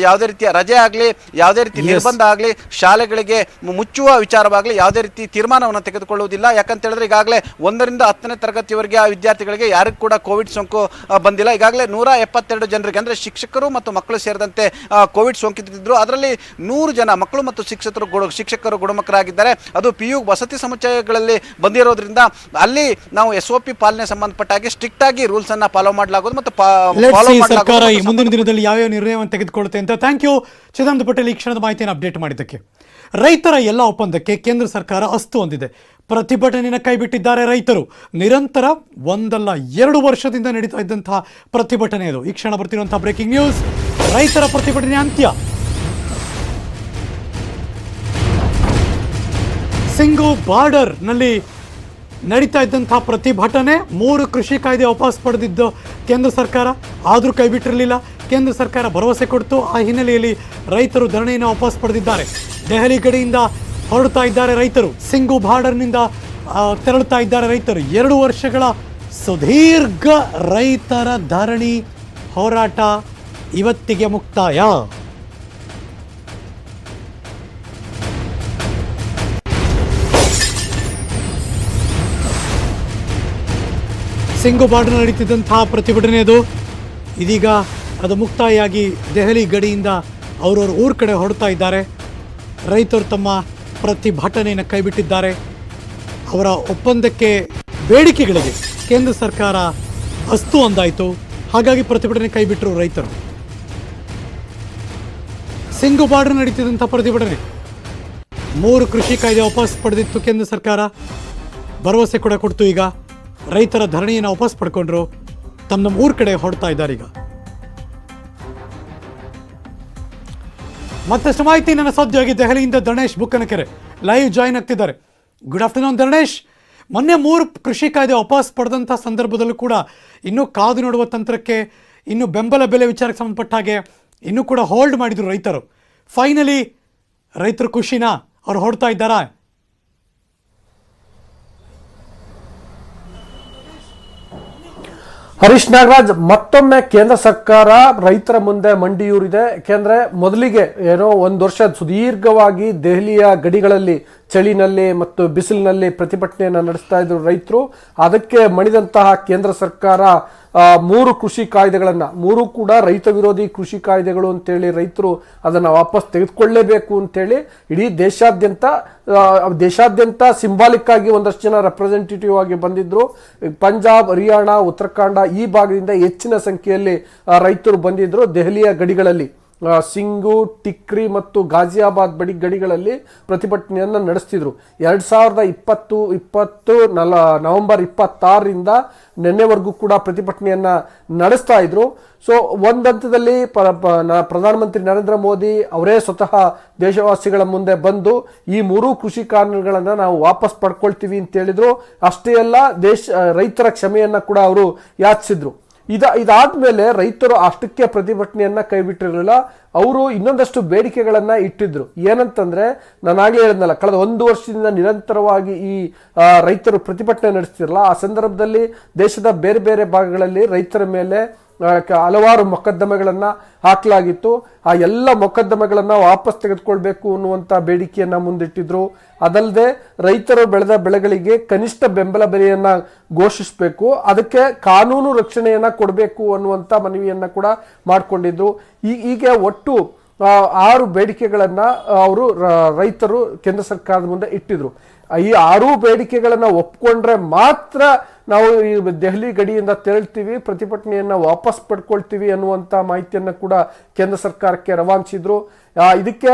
Speaker 4: ಯಾವುದೇ ರೀತಿಯ ರಜೆ ಆಗಲಿ, ಯಾವುದೇ ರೀತಿ ನಿರ್ಬಂಧ ಆಗಲಿ, ಶಾಲೆಗಳಿಗೆ ಮುಚ್ಚುವ ವಿಚಾರವಾಗಲಿ ಯಾವುದೇ ರೀತಿ ತೀರ್ಮಾನವನ್ನು ತೆಗೆದುಕೊಳ್ಳುವುದಿಲ್ಲ. ಯಾಕಂತ ಹೇಳಿದ್ರೆ ಈಗಾಗಲೇ 1ರಿಂದ 10ನೇ ತರಗತಿಯವರೆಗೆ ಆ ವಿದ್ಯಾರ್ಥಿಗಳಿಗೆ ಯಾರಿಗೂ ಕೂಡ ಕೋವಿಡ್ ಸೋಂಕು ಬಂದಿಲ್ಲ. ಈಗಾಗಲೇ 172 ಜನರಿಗೆ ಅಂದರೆ ಶಿಕ್ಷಕರು ಮತ್ತು ಮಕ್ಕಳು ಸೇರಿದಂತೆ ಕೋವಿಡ್ ಸೋಂಕಿತರಿದ್ದರು. ಅದರಲ್ಲಿ 100 ಜನ ಮಕ್ಕಳು ಮತ್ತು ಶಿಕ್ಷಕರು ಗುಣಮುಖರಾಗಿದ್ದಾರೆ. ಅದು PU ವಸತಿ ಸಮುಚ್ಚಯಗಳಲ್ಲಿ ಬಂದಿರೋದ್ರಿಂದ ಅಲ್ಲಿ ನಾವು SOP ಪಾಲನೆ ಸಂಬಂಧಪಟ್ಟ ಹಾಗೆ ಸ್ಟ್ರಿಕ್ಟ್ ಆಗಿ ರೂಲ್ಸ್ ಅನ್ನ ಫಾಲೋ ಮಾಡಲಾಗುವುದು ಮತ್ತು
Speaker 1: ಸರ್ಕಾರ ಈ ಮುಂದಿನ ದಿನದಲ್ಲಿ ಯಾವ್ಯಾವ ನಿರ್ಣಯವನ್ನು ತೆಗೆದುಕೊಳ್ಳುತ್ತೆ ಅಂತ. ಥ್ಯಾಂಕ್ ಯು ಚಿದಾನಂದ ಪಟೇಲ್, ಈ ಕ್ಷಣದ ಮಾಹಿತಿಯನ್ನು ಅಪ್ಡೇಟ್ ಮಾಡಿದ್ದಕ್ಕೆ. ರೈತರ ಎಲ್ಲ ಒಪ್ಪಂದಕ್ಕೆ ಕೇಂದ್ರ ಸರ್ಕಾರ ಅಸ್ತು ಹೊಂದಿದೆ. ಪ್ರತಿಭಟನೆಯನ್ನು ಕೈಬಿಟ್ಟಿದ್ದಾರೆ ರೈತರು. ನಿರಂತರ 1-2 ವರ್ಷದಿಂದ ನಡೀತಾ ಇದ್ದಂತಹ ಪ್ರತಿಭಟನೆ ಇದು. ಈ ಕ್ಷಣ ಬರ್ತಿರುವಂತಹ ಬ್ರೇಕಿಂಗ್ ನ್ಯೂಸ್, ರೈತರ ಪ್ರತಿಭಟನೆ ಅಂತ್ಯ. ಸಿಂಗು ಬಾರ್ಡರ್ನಲ್ಲಿ ನಡೀತಾ ಇದ್ದಂತಹ ಪ್ರತಿಭಟನೆ, 3 ಕೃಷಿ ಕಾಯ್ದೆ ವಾಪಸ್ ಪಡೆದಿದ್ದು ಕೇಂದ್ರ ಸರ್ಕಾರ, ಆದರೂ ಕೈಬಿಟ್ಟಿರಲಿಲ್ಲ. ಕೇಂದ್ರ ಸರ್ಕಾರ ಭರವಸೆ ಕೊಡ್ತು. ಆ ಹಿನ್ನೆಲೆಯಲ್ಲಿ ರೈತರು ಧರಣಿಯನ್ನು ವಾಪಸ್ ಪಡೆದಿದ್ದಾರೆ. ದೆಹಲಿ ಗಡಿಯಿಂದ ಹೊರಡ್ತಾ ಇದ್ದಾರೆ ರೈತರು. ಸಿಂಗು ಬಾರ್ಡರ್ನಿಂದ ತೆರಳುತ್ತಾ ಇದ್ದಾರೆ ರೈತರು. 2 ವರ್ಷಗಳ ಸುದೀರ್ಘ ರೈತರ ಧರಣಿ ಹೋರಾಟ ಇವತ್ತಿಗೆ ಮುಕ್ತಾಯ. ಸಿಂಗು ಬಾರ್ಡರ್ ನಡೀತಿದ್ದಂತಹ ಪ್ರತಿಭಟನೆ ಅದು ಇದೀಗ ಅದು ಮುಕ್ತಾಯಾಗಿ ದೆಹಲಿ ಗಡಿಯಿಂದ ಅವರವ್ರ ಊರ ಕಡೆ ಹೊರಡ್ತಾ ಇದ್ದಾರೆ. ರೈತರು ತಮ್ಮ ಪ್ರತಿಭಟನೆಯನ್ನು ಕೈಬಿಟ್ಟಿದ್ದಾರೆ. ಅವರ ಒಪ್ಪಂದಕ್ಕೆ, ಬೇಡಿಕೆಗಳಿಗೆ ಕೇಂದ್ರ ಸರ್ಕಾರ ಅಸ್ತು ಅಂದಾಯಿತು. ಹಾಗಾಗಿ ಪ್ರತಿಭಟನೆ ಕೈಬಿಟ್ಟರು ರೈತರು. ಸಿಂಗು ಬಾರ್ಡರ್ ನಡೀತಿದ್ದಂಥ ಪ್ರತಿಭಟನೆ, 3 ಕೃಷಿ ಕಾಯ್ದೆ ವಾಪಸ್ ಪಡೆದಿತ್ತು ಕೇಂದ್ರ ಸರ್ಕಾರ. ಭರವಸೆ ಕೂಡ ಕೊಡ್ತು. ಈಗ ರೈತರ ಧರಣಿಯನ್ನು ವಾಪಸ್ ಪಡ್ಕೊಂಡ್ರು. ತಮ್ಮ ಊರ ಕಡೆ ಹೊರಡ್ತಾ ಇದ್ದಾರೆ. ಈಗ ಮತ್ತಷ್ಟು ಮಾಹಿತಿ ನನ್ನ ಸಹೋದ್ಯೋಗಿ ದೆಹಲಿಯಿಂದ ಧರಣೇಶ್ ಬುಕ್ಕನಕೆರೆ ಲೈವ್ ಜಾಯಿನ್ ಆಗ್ತಿದ್ದಾರೆ. Good afternoon Dharanesh. ಮೊನ್ನೆ 3 ಕೃಷಿ ಕಾಯ್ದೆ ವಾಪಸ್ ಪಡೆದಂಥ ಸಂದರ್ಭದಲ್ಲೂ ಕೂಡ ಇನ್ನೂ ಕಾದು ನೋಡುವ ತಂತ್ರಕ್ಕೆ, ಇನ್ನು ಬೆಂಬಲ ಬೆಲೆ ವಿಚಾರಕ್ಕೆ ಸಂಬಂಧಪಟ್ಟ ಹಾಗೆ ಇನ್ನೂ ಕೂಡ ಹೋಲ್ಡ್ ಮಾಡಿದ್ರು ರೈತರು. ಫೈನಲಿ ರೈತರು ಖುಷಿನಾ? ಅವ್ರು ಹೊರಡ್ತಾ ಇದ್ದಾರಾ?
Speaker 5: ಹರೀಶ್ ನಾಗರಾಜ್, ಮತ್ತೊಮ್ಮೆ ಕೇಂದ್ರ ಸರ್ಕಾರ ರೈತರ ಮುಂದೆ ಮಂಡಿಯೂರಿದೆ. ಯಾಕೆಂದ್ರೆ ಮೊದಲಿಗೆ ಏನೋ 1 ವರ್ಷ ಸುದೀರ್ಘವಾಗಿ ದೆಹಲಿಯ ಗಡಿಗಳಲ್ಲಿ ಚಳಿನಲ್ಲಿ ಮತ್ತು ಬಿಸಿಲಿನಲ್ಲಿ ಪ್ರತಿಭಟನೆಯನ್ನು ನಡೆಸ್ತಾ ಇದ್ರು ರೈತರು. ಅದಕ್ಕೆ ಮಣಿದಂತಹ ಕೇಂದ್ರ ಸರ್ಕಾರ 3 ಕೃಷಿ ಕಾಯ್ದೆಗಳನ್ನು, 3 ಕೂಡ ರೈತ ವಿರೋಧಿ ಕೃಷಿ ಕಾಯ್ದೆಗಳು ಅಂತೇಳಿ ರೈತರು ಅದನ್ನು ವಾಪಸ್ ತೆಗೆದುಕೊಳ್ಳಲೇಬೇಕು ಅಂತೇಳಿ ಇಡೀ ದೇಶಾದ್ಯಂತ ಸಿಂಬಾಲಿಕ್ ಆಗಿ ಒಂದಷ್ಟು ಜನ ರೆಪ್ರೆಸೆಂಟೇಟಿವ್ ಆಗಿ ಬಂದಿದ್ರು. ಪಂಜಾಬ್, ಹರಿಯಾಣ, ಉತ್ತರಾಖಂಡ ಈ ಭಾಗದಿಂದ ಹೆಚ್ಚಿನ ಸಂಖ್ಯೆಯಲ್ಲಿ ರೈತರು ಬಂದಿದ್ರು. ದೆಹಲಿಯ ಗಡಿಗಳಲ್ಲಿ ಸಿಂಗು, ಟಿಕ್ರಿ ಮತ್ತು ಗಾಜಿಯಾಬಾದ್ ಗಡಿಗಳಲ್ಲಿ ಪ್ರತಿಭಟನೆಯನ್ನು ನಡೆಸ್ತಿದ್ರು. 2020 ನವೆಂಬರ್ 26ರಿಂದ ನಿನ್ನೆವರೆಗೂ ಕೂಡ ಪ್ರತಿಭಟನೆಯನ್ನ ನಡೆಸ್ತಾ ಇದ್ರು. ಸೊ ಒಂದು ಹಂತದಲ್ಲಿ ಪ್ರಧಾನಮಂತ್ರಿ ನರೇಂದ್ರ ಮೋದಿ ಅವರೇ ಸ್ವತಃ ದೇಶವಾಸಿಗಳ ಮುಂದೆ ಬಂದು ಈ 3 ಕೃಷಿ ಕಾನೂನುಗಳನ್ನು ನಾವು ವಾಪಸ್ ಪಡ್ಕೊಳ್ತೀವಿ ಅಂತ ಹೇಳಿದ್ರು. ಅಷ್ಟೇ ಅಲ್ಲ, ರೈತರ ಕ್ಷಮೆಯನ್ನ ಕೂಡ ಅವರು ಯಾಚಿಸಿದ್ರು. ಇದಾದ್ಮೇಲೆ ರೈತರು ಅಷ್ಟಕ್ಕೆ ಪ್ರತಿಭಟನೆಯನ್ನ ಕೈಬಿಟ್ಟಿರಲಿಲ್ಲ. ಅವರು ಇನ್ನೊಂದಷ್ಟು ಬೇಡಿಕೆಗಳನ್ನ ಇಟ್ಟಿದ್ರು. ಏನಂತಂದ್ರೆ, ನಾನಾಗಲೇ ಹೇಳಿದ್ನಲ್ಲ, ಕಳೆದ 1 ವರ್ಷದಿಂದ ನಿರಂತರವಾಗಿ ಈ ರೈತರು ಪ್ರತಿಭಟನೆ ನಡೆಸ್ತಿರಲ್ಲ. ಆ ಸಂದರ್ಭದಲ್ಲಿ ದೇಶದ ಬೇರೆ ಬೇರೆ ಭಾಗಗಳಲ್ಲಿ ರೈತರ ಮೇಲೆ ಹಲವಾರು ಮೊಕದ್ದಮೆಗಳನ್ನ ಹಾಕಲಾಗಿತ್ತು. ಆ ಎಲ್ಲ ಮೊಕದ್ದಮೆಗಳನ್ನ ವಾಪಸ್ ತೆಗೆದುಕೊಳ್ಬೇಕು ಅನ್ನುವಂಥ ಬೇಡಿಕೆಯನ್ನ ಮುಂದಿಟ್ಟಿದ್ರು. ಅದಲ್ಲದೆ ರೈತರು ಬೆಳೆದ ಬೆಳೆಗಳಿಗೆ ಕನಿಷ್ಠ ಬೆಂಬಲ ಬೆಲೆಯನ್ನ ಘೋಷಿಸಬೇಕು, ಅದಕ್ಕೆ ಕಾನೂನು ರಕ್ಷಣೆಯನ್ನ ಕೊಡಬೇಕು ಅನ್ನುವಂಥ ಮನವಿಯನ್ನ ಕೂಡ ಮಾಡಿಕೊಂಡಿದ್ರು. ಹೀಗೆ ಒಟ್ಟು 6 ಬೇಡಿಕೆಗಳನ್ನ ಅವರು ರೈತರು ಕೇಂದ್ರ ಸರ್ಕಾರದ ಮುಂದೆ ಇಟ್ಟಿದ್ರು. ಈ 6 ಬೇಡಿಕೆಗಳನ್ನ ಒಪ್ಕೊಂಡ್ರೆ ಮಾತ್ರ ನಾವು ಈ ದೆಹಲಿ ಗಡಿಯಿಂದ ತೆರಳ್ತೀವಿ, ಪ್ರತಿಭಟನೆಯನ್ನ ವಾಪಸ್ ಪಡ್ಕೊಳ್ತೀವಿ ಅನ್ನುವಂಥ ಮಾಹಿತಿಯನ್ನ ಕೂಡ ಕೇಂದ್ರ ಸರ್ಕಾರಕ್ಕೆ ರವಾನಿಸಿದ್ರು. ಇದಕ್ಕೆ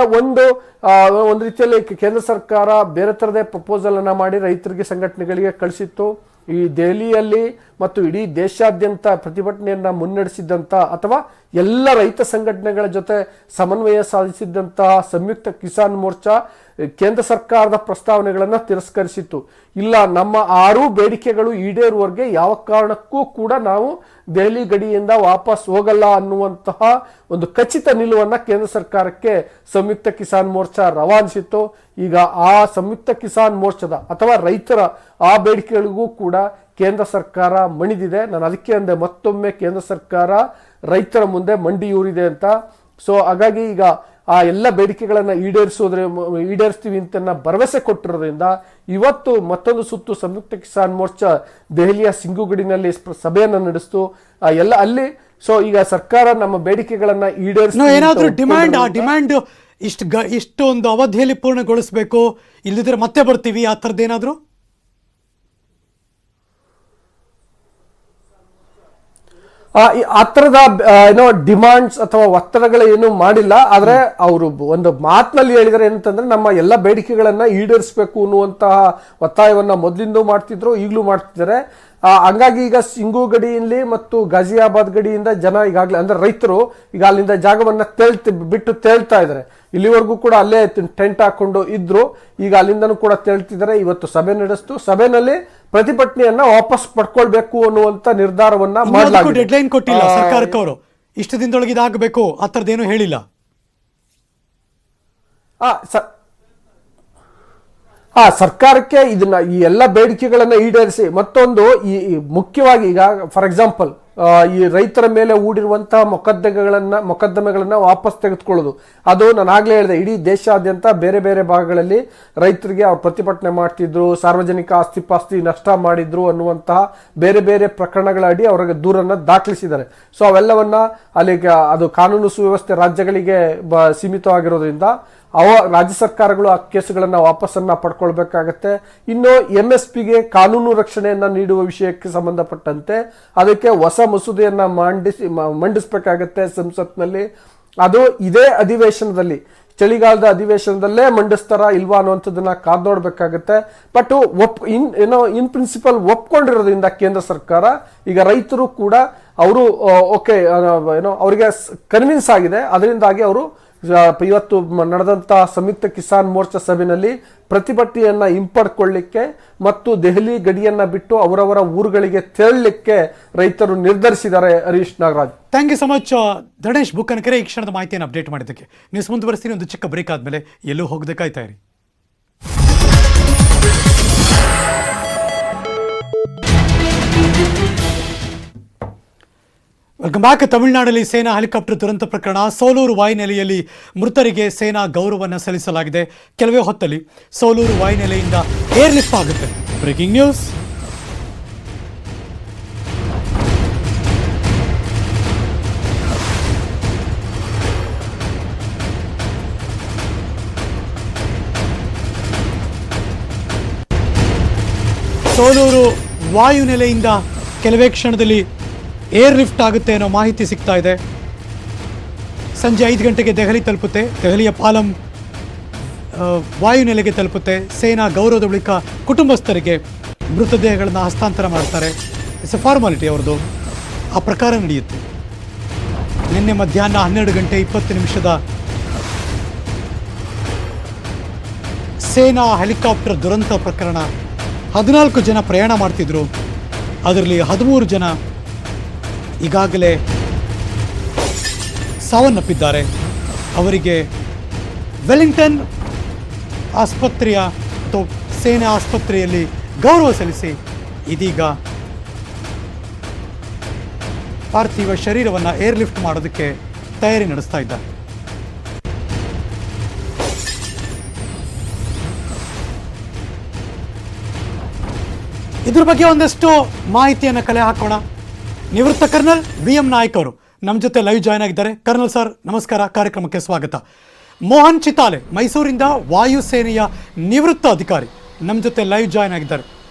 Speaker 5: ಒಂದು ರೀತಿಯಲ್ಲಿ ಕೇಂದ್ರ ಸರ್ಕಾರ ಬೇರೆ ಥರದೇ ಪ್ರಪೋಸಲ್ ಅನ್ನ ಮಾಡಿ ರೈತರಿಗೆ, ಸಂಘಟನೆಗಳಿಗೆ ಕಳಿಸಿತ್ತು. ಈ ದೆಹಲಿಯಲ್ಲಿ ಮತ್ತು ಇಡೀ ದೇಶಾದ್ಯಂತ ಪ್ರತಿಭಟನೆಯನ್ನ ಮುನ್ನಡೆಸಿದ್ದಂಥ ಅಥವಾ ಎಲ್ಲ ರೈತ ಸಂಘಟನೆಗಳ ಜೊತೆ ಸಮನ್ವಯ ಸಾಧಿಸಿದ್ದಂತಹ ಸಂಯುಕ್ತ ಕಿಸಾನ್ ಮೋರ್ಚಾ ಕೇಂದ್ರ ಸರ್ಕಾರದ ಪ್ರಸ್ತಾವನೆಗಳನ್ನು ತಿರಸ್ಕರಿಸಿತ್ತು. ಇಲ್ಲ, ನಮ್ಮ 6 ಬೇಡಿಕೆಗಳು ಈಡೇರುವವರೆಗೆ ಯಾವ ಕಾರಣಕ್ಕೂ ಕೂಡ ನಾವು ದೆಹಲಿ ಗಡಿಯಿಂದ ವಾಪಸ್ ಹೋಗಲ್ಲ ಅನ್ನುವಂತಹ ಒಂದು ಖಚಿತ ನಿಲುವನ್ನು ಕೇಂದ್ರ ಸರ್ಕಾರಕ್ಕೆ ಸಂಯುಕ್ತ ಕಿಸಾನ್ ಮೋರ್ಚಾ ರವಾನಿಸಿತ್ತು. ಈಗ ಆ ಸಂಯುಕ್ತ ಕಿಸಾನ್ ಮೋರ್ಚಾದ ಅಥವಾ ರೈತರ ಆ ಬೇಡಿಕೆಗಳಿಗೂ ಕೂಡ ಕೇಂದ್ರ ಸರ್ಕಾರ ಮಣಿದಿದೆ. ನಾನು ಅದಕ್ಕೆ ಅಂದೆ, ಮತ್ತೊಮ್ಮೆ ಕೇಂದ್ರ ಸರ್ಕಾರ ರೈತರ ಮುಂದೆ ಮಂಡಿಯೂರಿದೆ ಅಂತ. ಸೊ ಹಾಗಾಗಿ ಈಗ ಆ ಎಲ್ಲ ಬೇಡಿಕೆಗಳನ್ನು ಈಡೇರಿಸ್ತೀವಿ ಅಂತ ಭರವಸೆ ಕೊಟ್ಟಿರೋದ್ರಿಂದ ಇವತ್ತು ಮತ್ತೊಂದು ಸುತ್ತು ಸಂಯುಕ್ತ ಕಿಸಾನ್ ಮೋರ್ಚಾ ದೆಹಲಿಯ ಸಿಂಗುಗಡಿನಲ್ಲಿ ಸಭೆಯನ್ನು ನಡೆಸಿತು. ಎಲ್ಲ ಅಲ್ಲಿ ಸೊ ಈಗ ಸರ್ಕಾರ ನಮ್ಮ ಬೇಡಿಕೆಗಳನ್ನ
Speaker 1: ಏನಾದ್ರೂ ಡಿಮ್ಯಾಂಡ್ ಇಷ್ಟೊಂದು ಅವಧಿಯಲ್ಲಿ ಪೂರ್ಣಗೊಳಿಸಬೇಕು, ಇಲ್ಲದಿದ್ರೆ ಮತ್ತೆ ಬರ್ತೀವಿ, ಆ ಥರದ್ದೇನಾದ್ರು?
Speaker 5: ಆ ಥರದ ಡಿಮಾಂಡ್ಸ್ ಅಥವಾ ಒತ್ತಡಗಳು ಏನು ಮಾಡಿಲ್ಲ. ಆದ್ರೆ ಅವರು ಒಂದು ಮಾತಿನಲ್ಲಿ ಹೇಳಿದರೆ ಏನಂತಂದ್ರೆ, ನಮ್ಮ ಎಲ್ಲ ಬೇಡಿಕೆಗಳನ್ನ ಈಡೇರಿಸಬೇಕು ಅನ್ನುವಂತಹ ಒತ್ತಾಯವನ್ನ ಮೊದಲಿಂದ ಮಾಡ್ತಿದ್ರು, ಈಗಲೂ ಮಾಡ್ತಿದ್ದಾರೆ. ಹಂಗಾಗಿ ಈಗ ಸಿಂಗು ಗಡಿಯಲ್ಲಿ ಮತ್ತು ಗಾಜಿಯಾಬಾದ್ ಗಡಿಯಿಂದ ಜನ ಈಗಾಗಲೇ ಅಂದ್ರೆ ರೈತರು ಈಗ ಅಲ್ಲಿಂದ ಜಾಗವನ್ನ ಬಿಟ್ಟು ತೇಳ್ತಾ ಇದ್ದಾರೆ. ಇಲ್ಲಿವರೆಗೂ ಕೂಡ ಅಲ್ಲೇ ಟೆಂಟ್ ಹಾಕೊಂಡು ಇದ್ರು, ಈಗ ಅಲ್ಲಿಂದನೂ ಕೂಡ ತೇಳ್ತಿದ್ದಾರೆ. ಇವತ್ತು ಸಭೆ ನಡೆಸ್ತು, ಸಭೆಯಲ್ಲಿ ಪ್ರತಿಭಟನೆಯನ್ನ ವಾಪಸ್ ಪಡ್ಕೊಳ್ಬೇಕು ಅನ್ನುವಂತ ನಿರ್ಧಾರವನ್ನ ಮಾಡಲಾಗಿದೆ.
Speaker 1: ಡೆಡ್ಲೈನ್ ಕೊಟ್ಟಿಲ್ಲ ಸರ್ಕಾರಕ್ಕೆ, ಅವರು ಇಷ್ಟು ದಿನದೊಳಗೆ ಇದಾಗಬೇಕು ಆ ಥರದ್ದೇನು ಹೇಳಿಲ್ಲ.
Speaker 5: ಸರ್ಕಾರಕ್ಕೆ ಇದನ್ನ ಈ ಎಲ್ಲ ಬೇಡಿಕೆಗಳನ್ನ ಈಡೇರಿಸಿ ಮತ್ತೊಂದು ಈ ಮುಖ್ಯವಾಗಿ ಈಗ ಫಾರ್ ಎಕ್ಸಾಂಪಲ್ ಈ ರೈತರ ಮೇಲೆ ಹೂಡಿರುವಂತಹ ಮೊಕದ್ದಮೆಗಳನ್ನ ವಾಪಸ್ ತೆಗೆದುಕೊಳ್ಳೋದು, ಅದು ನಾನು ಆಗ್ಲೇ ಹೇಳಿದೆ, ಇಡೀ ದೇಶಾದ್ಯಂತ ಬೇರೆ ಬೇರೆ ಭಾಗಗಳಲ್ಲಿ ರೈತರಿಗೆ ಅವ್ರು ಪ್ರತಿಭಟನೆ ಮಾಡ್ತಿದ್ರು, ಸಾರ್ವಜನಿಕ ಆಸ್ತಿ ನಷ್ಟ ಮಾಡಿದ್ರು ಅನ್ನುವಂತಹ ಬೇರೆ ಬೇರೆ ಪ್ರಕರಣಗಳ ಅಡಿ ಅವರಿಗೆ ದೂರನ್ನ ದಾಖಲಿಸಿದ್ದಾರೆ. ಸೊ ಅವೆಲ್ಲವನ್ನ ಅಲ್ಲಿಗೆ ಅದು ಕಾನೂನು ಸುವ್ಯವಸ್ಥೆ ರಾಜ್ಯಗಳಿಗೆ ಸೀಮಿತವಾಗಿರೋದ್ರಿಂದ ರಾಜ್ಯ ಸರ್ಕಾರಗಳು ಆ ಕೇಸುಗಳನ್ನ ವಾಪಸ್ಸನ್ನ ಪಡ್ಕೊಳ್ಬೇಕಾಗತ್ತೆ. ಇನ್ನು MSPಗೆ ಕಾನೂನು ರಕ್ಷಣೆಯನ್ನ ನೀಡುವ ವಿಷಯಕ್ಕೆ ಸಂಬಂಧಪಟ್ಟಂತೆ ಅದಕ್ಕೆ ಹೊಸ ಮಸೂದೆಯನ್ನ ಮಂಡಿಸಬೇಕಾಗತ್ತೆ ಸಂಸತ್ನಲ್ಲಿ. ಅದು ಇದೇ ಅಧಿವೇಶನದಲ್ಲಿ, ಚಳಿಗಾಲದ ಅಧಿವೇಶನದಲ್ಲೇ ಮಂಡಿಸ್ತಾರ ಇಲ್ವಾ ಅನ್ನುವಂಥದ್ದನ್ನ ಕಾದ್ ನೋಡ್ಬೇಕಾಗತ್ತೆ. ಬಟ್ ಇನ್ ಪ್ರಿನ್ಸಿಪಲ್ ಒಪ್ಕೊಂಡಿರೋದ್ರಿಂದ ಕೇಂದ್ರ ಸರ್ಕಾರ ಈಗ ರೈತರು ಕೂಡ ಅವರು ಓಕೆ ಅವರಿಗೆ ಕನ್ವಿನ್ಸ್ ಆಗಿದೆ. ಅದರಿಂದಾಗಿ ಅವರು ಇವತ್ತು ನಡೆದಂತಹ ಸಂಯುಕ್ತ ಕಿಸಾನ್ ಮೋರ್ಚಾ ಸಭೆಯಲ್ಲಿ ಪ್ರತಿಭಟನೆಯನ್ನ ಹಿಂಪಡ್ಕೊಳ್ಳಿಕ್ಕೆ ಮತ್ತು ದೆಹಲಿ ಗಡಿಯನ್ನ ಬಿಟ್ಟು ಅವರವರ ಊರುಗಳಿಗೆ ತೆರಳಲಿಕ್ಕೆ ರೈತರು ನಿರ್ಧರಿಸಿದ್ದಾರೆ. Harish Nagaraj,
Speaker 1: thank you so much. Dhanesh Bukkanakere ಈ ಕ್ಷಣದ ಮಾಹಿತಿಯನ್ನು ಅಪ್ಡೇಟ್ ಮಾಡಿದ್ದಕ್ಕೆ. ನ್ಯೂಸ್ ಮುಂದುವರಿಸ್ತೀನಿ, ಒಂದು ಚಿಕ್ಕ ಬ್ರೇಕ್ ಆದ್ಮೇಲೆ ಎಲ್ಲೂ ಹೋಗದೆ ಕಾಯ್ತಾ ಇರಿ. Welcome back. ತಮಿಳುನಾಡಲ್ಲಿ ಸೇನಾ ಹೆಲಿಕಾಪ್ಟರ್ ದುರಂತ ಪ್ರಕರಣ. ಸೋಲೂರು ವಾಯುನೆಲೆಯಲ್ಲಿ ಮೃತರಿಗೆ ಸೇನಾ ಗೌರವವನ್ನು ಸಲ್ಲಿಸಲಾಗಿದೆ. ಕೆಲವೇ ಹೊತ್ತಲ್ಲಿ ಸೋಲೂರು ವಾಯುನೆಲೆಯಿಂದ ಏರ್ ಲಿಫ್ಟ್ ಆಗುತ್ತೆ. Breaking news. ಸೋಲೂರು ವಾಯುನೆಲೆಯಿಂದ ಕೆಲವೇ ಕ್ಷಣದಲ್ಲಿ ಏರ್ ಲಿಫ್ಟ್ ಆಗುತ್ತೆ ಅನ್ನೋ ಮಾಹಿತಿ ಸಿಗ್ತಾ ಇದೆ. ಸಂಜೆ 5 ಗಂಟೆಗೆ ದೆಹಲಿ ತಲುಪುತ್ತೆ. ದೆಹಲಿಯ ಪಾಲಂ ವಾಯುನೆಲೆಗೆ ತಲುಪುತ್ತೆ. ಸೇನಾ ಗೌರವದ ಬಳಿಕ ಕುಟುಂಬಸ್ಥರಿಗೆ ಮೃತದೇಹಗಳನ್ನು ಹಸ್ತಾಂತರ ಮಾಡ್ತಾರೆ. ಇಟ್ಸ್ ಎ ಫಾರ್ಮಾಲಿಟಿ ಅವ್ರದ್ದು. ಆ ಪ್ರಕಾರ ನಡೆಯುತ್ತೆ. ನಿನ್ನೆ ಮಧ್ಯಾಹ್ನ 12 ಗಂಟೆ 20 ನಿಮಿಷದ ಸೇನಾ ಹೆಲಿಕಾಪ್ಟರ್ ದುರಂತ ಪ್ರಕರಣ. 14 ಜನ ಪ್ರಯಾಣ ಮಾಡ್ತಿದ್ರು. ಅದರಲ್ಲಿ 13 ಜನ ಈಗಾಗಲೇ ಸಾವನ್ನಪ್ಪಿದ್ದಾರೆ. ಅವರಿಗೆ ವೆಲ್ಲಿಂಗ್ಟನ್ ಆಸ್ಪತ್ರೆಯ ಅಥವಾ ಸೇನಾ ಆಸ್ಪತ್ರೆಯಲ್ಲಿ ಗೌರವ ಸಲ್ಲಿಸಿ ಇದೀಗ ಪಾರ್ಥಿವ ಶರೀರವನ್ನು ಏರ್ ಲಿಫ್ಟ್ ಮಾಡೋದಕ್ಕೆ ತಯಾರಿ ನಡೆಸ್ತಾ ಇದ್ದಾರೆ. ಇದ್ರ ಬಗ್ಗೆ ಒಂದಷ್ಟು ಮಾಹಿತಿಯನ್ನು ಕಲೆ ಹಾಕೋಣ. ನಿವೃತ್ತ ಕರ್ನಲ್ VM ನಾಯ್ಕ್ ಅವರು ನಮ್ಮ ಜೊತೆ ಲೈವ್ ಜಾಯ್ನ್ ಆಗಿದ್ದಾರೆ. ಕರ್ನಲ್ ಸರ್ ನಮಸ್ಕಾರ, ಕಾರ್ಯಕ್ರಮಕ್ಕೆ ಸ್ವಾಗತ. ಮೋಹನ್ ಚಿತಾಲೆ, ಮೈಸೂರಿಂದ ವಾಯುಸೇನೆಯ ನಿವೃತ್ತ ಅಧಿಕಾರಿ, ನಮ್ಮ ಜೊತೆ ಲೈವ್ ಜಾಯ್ನ್ ಆಗಿದ್ದಾರೆ.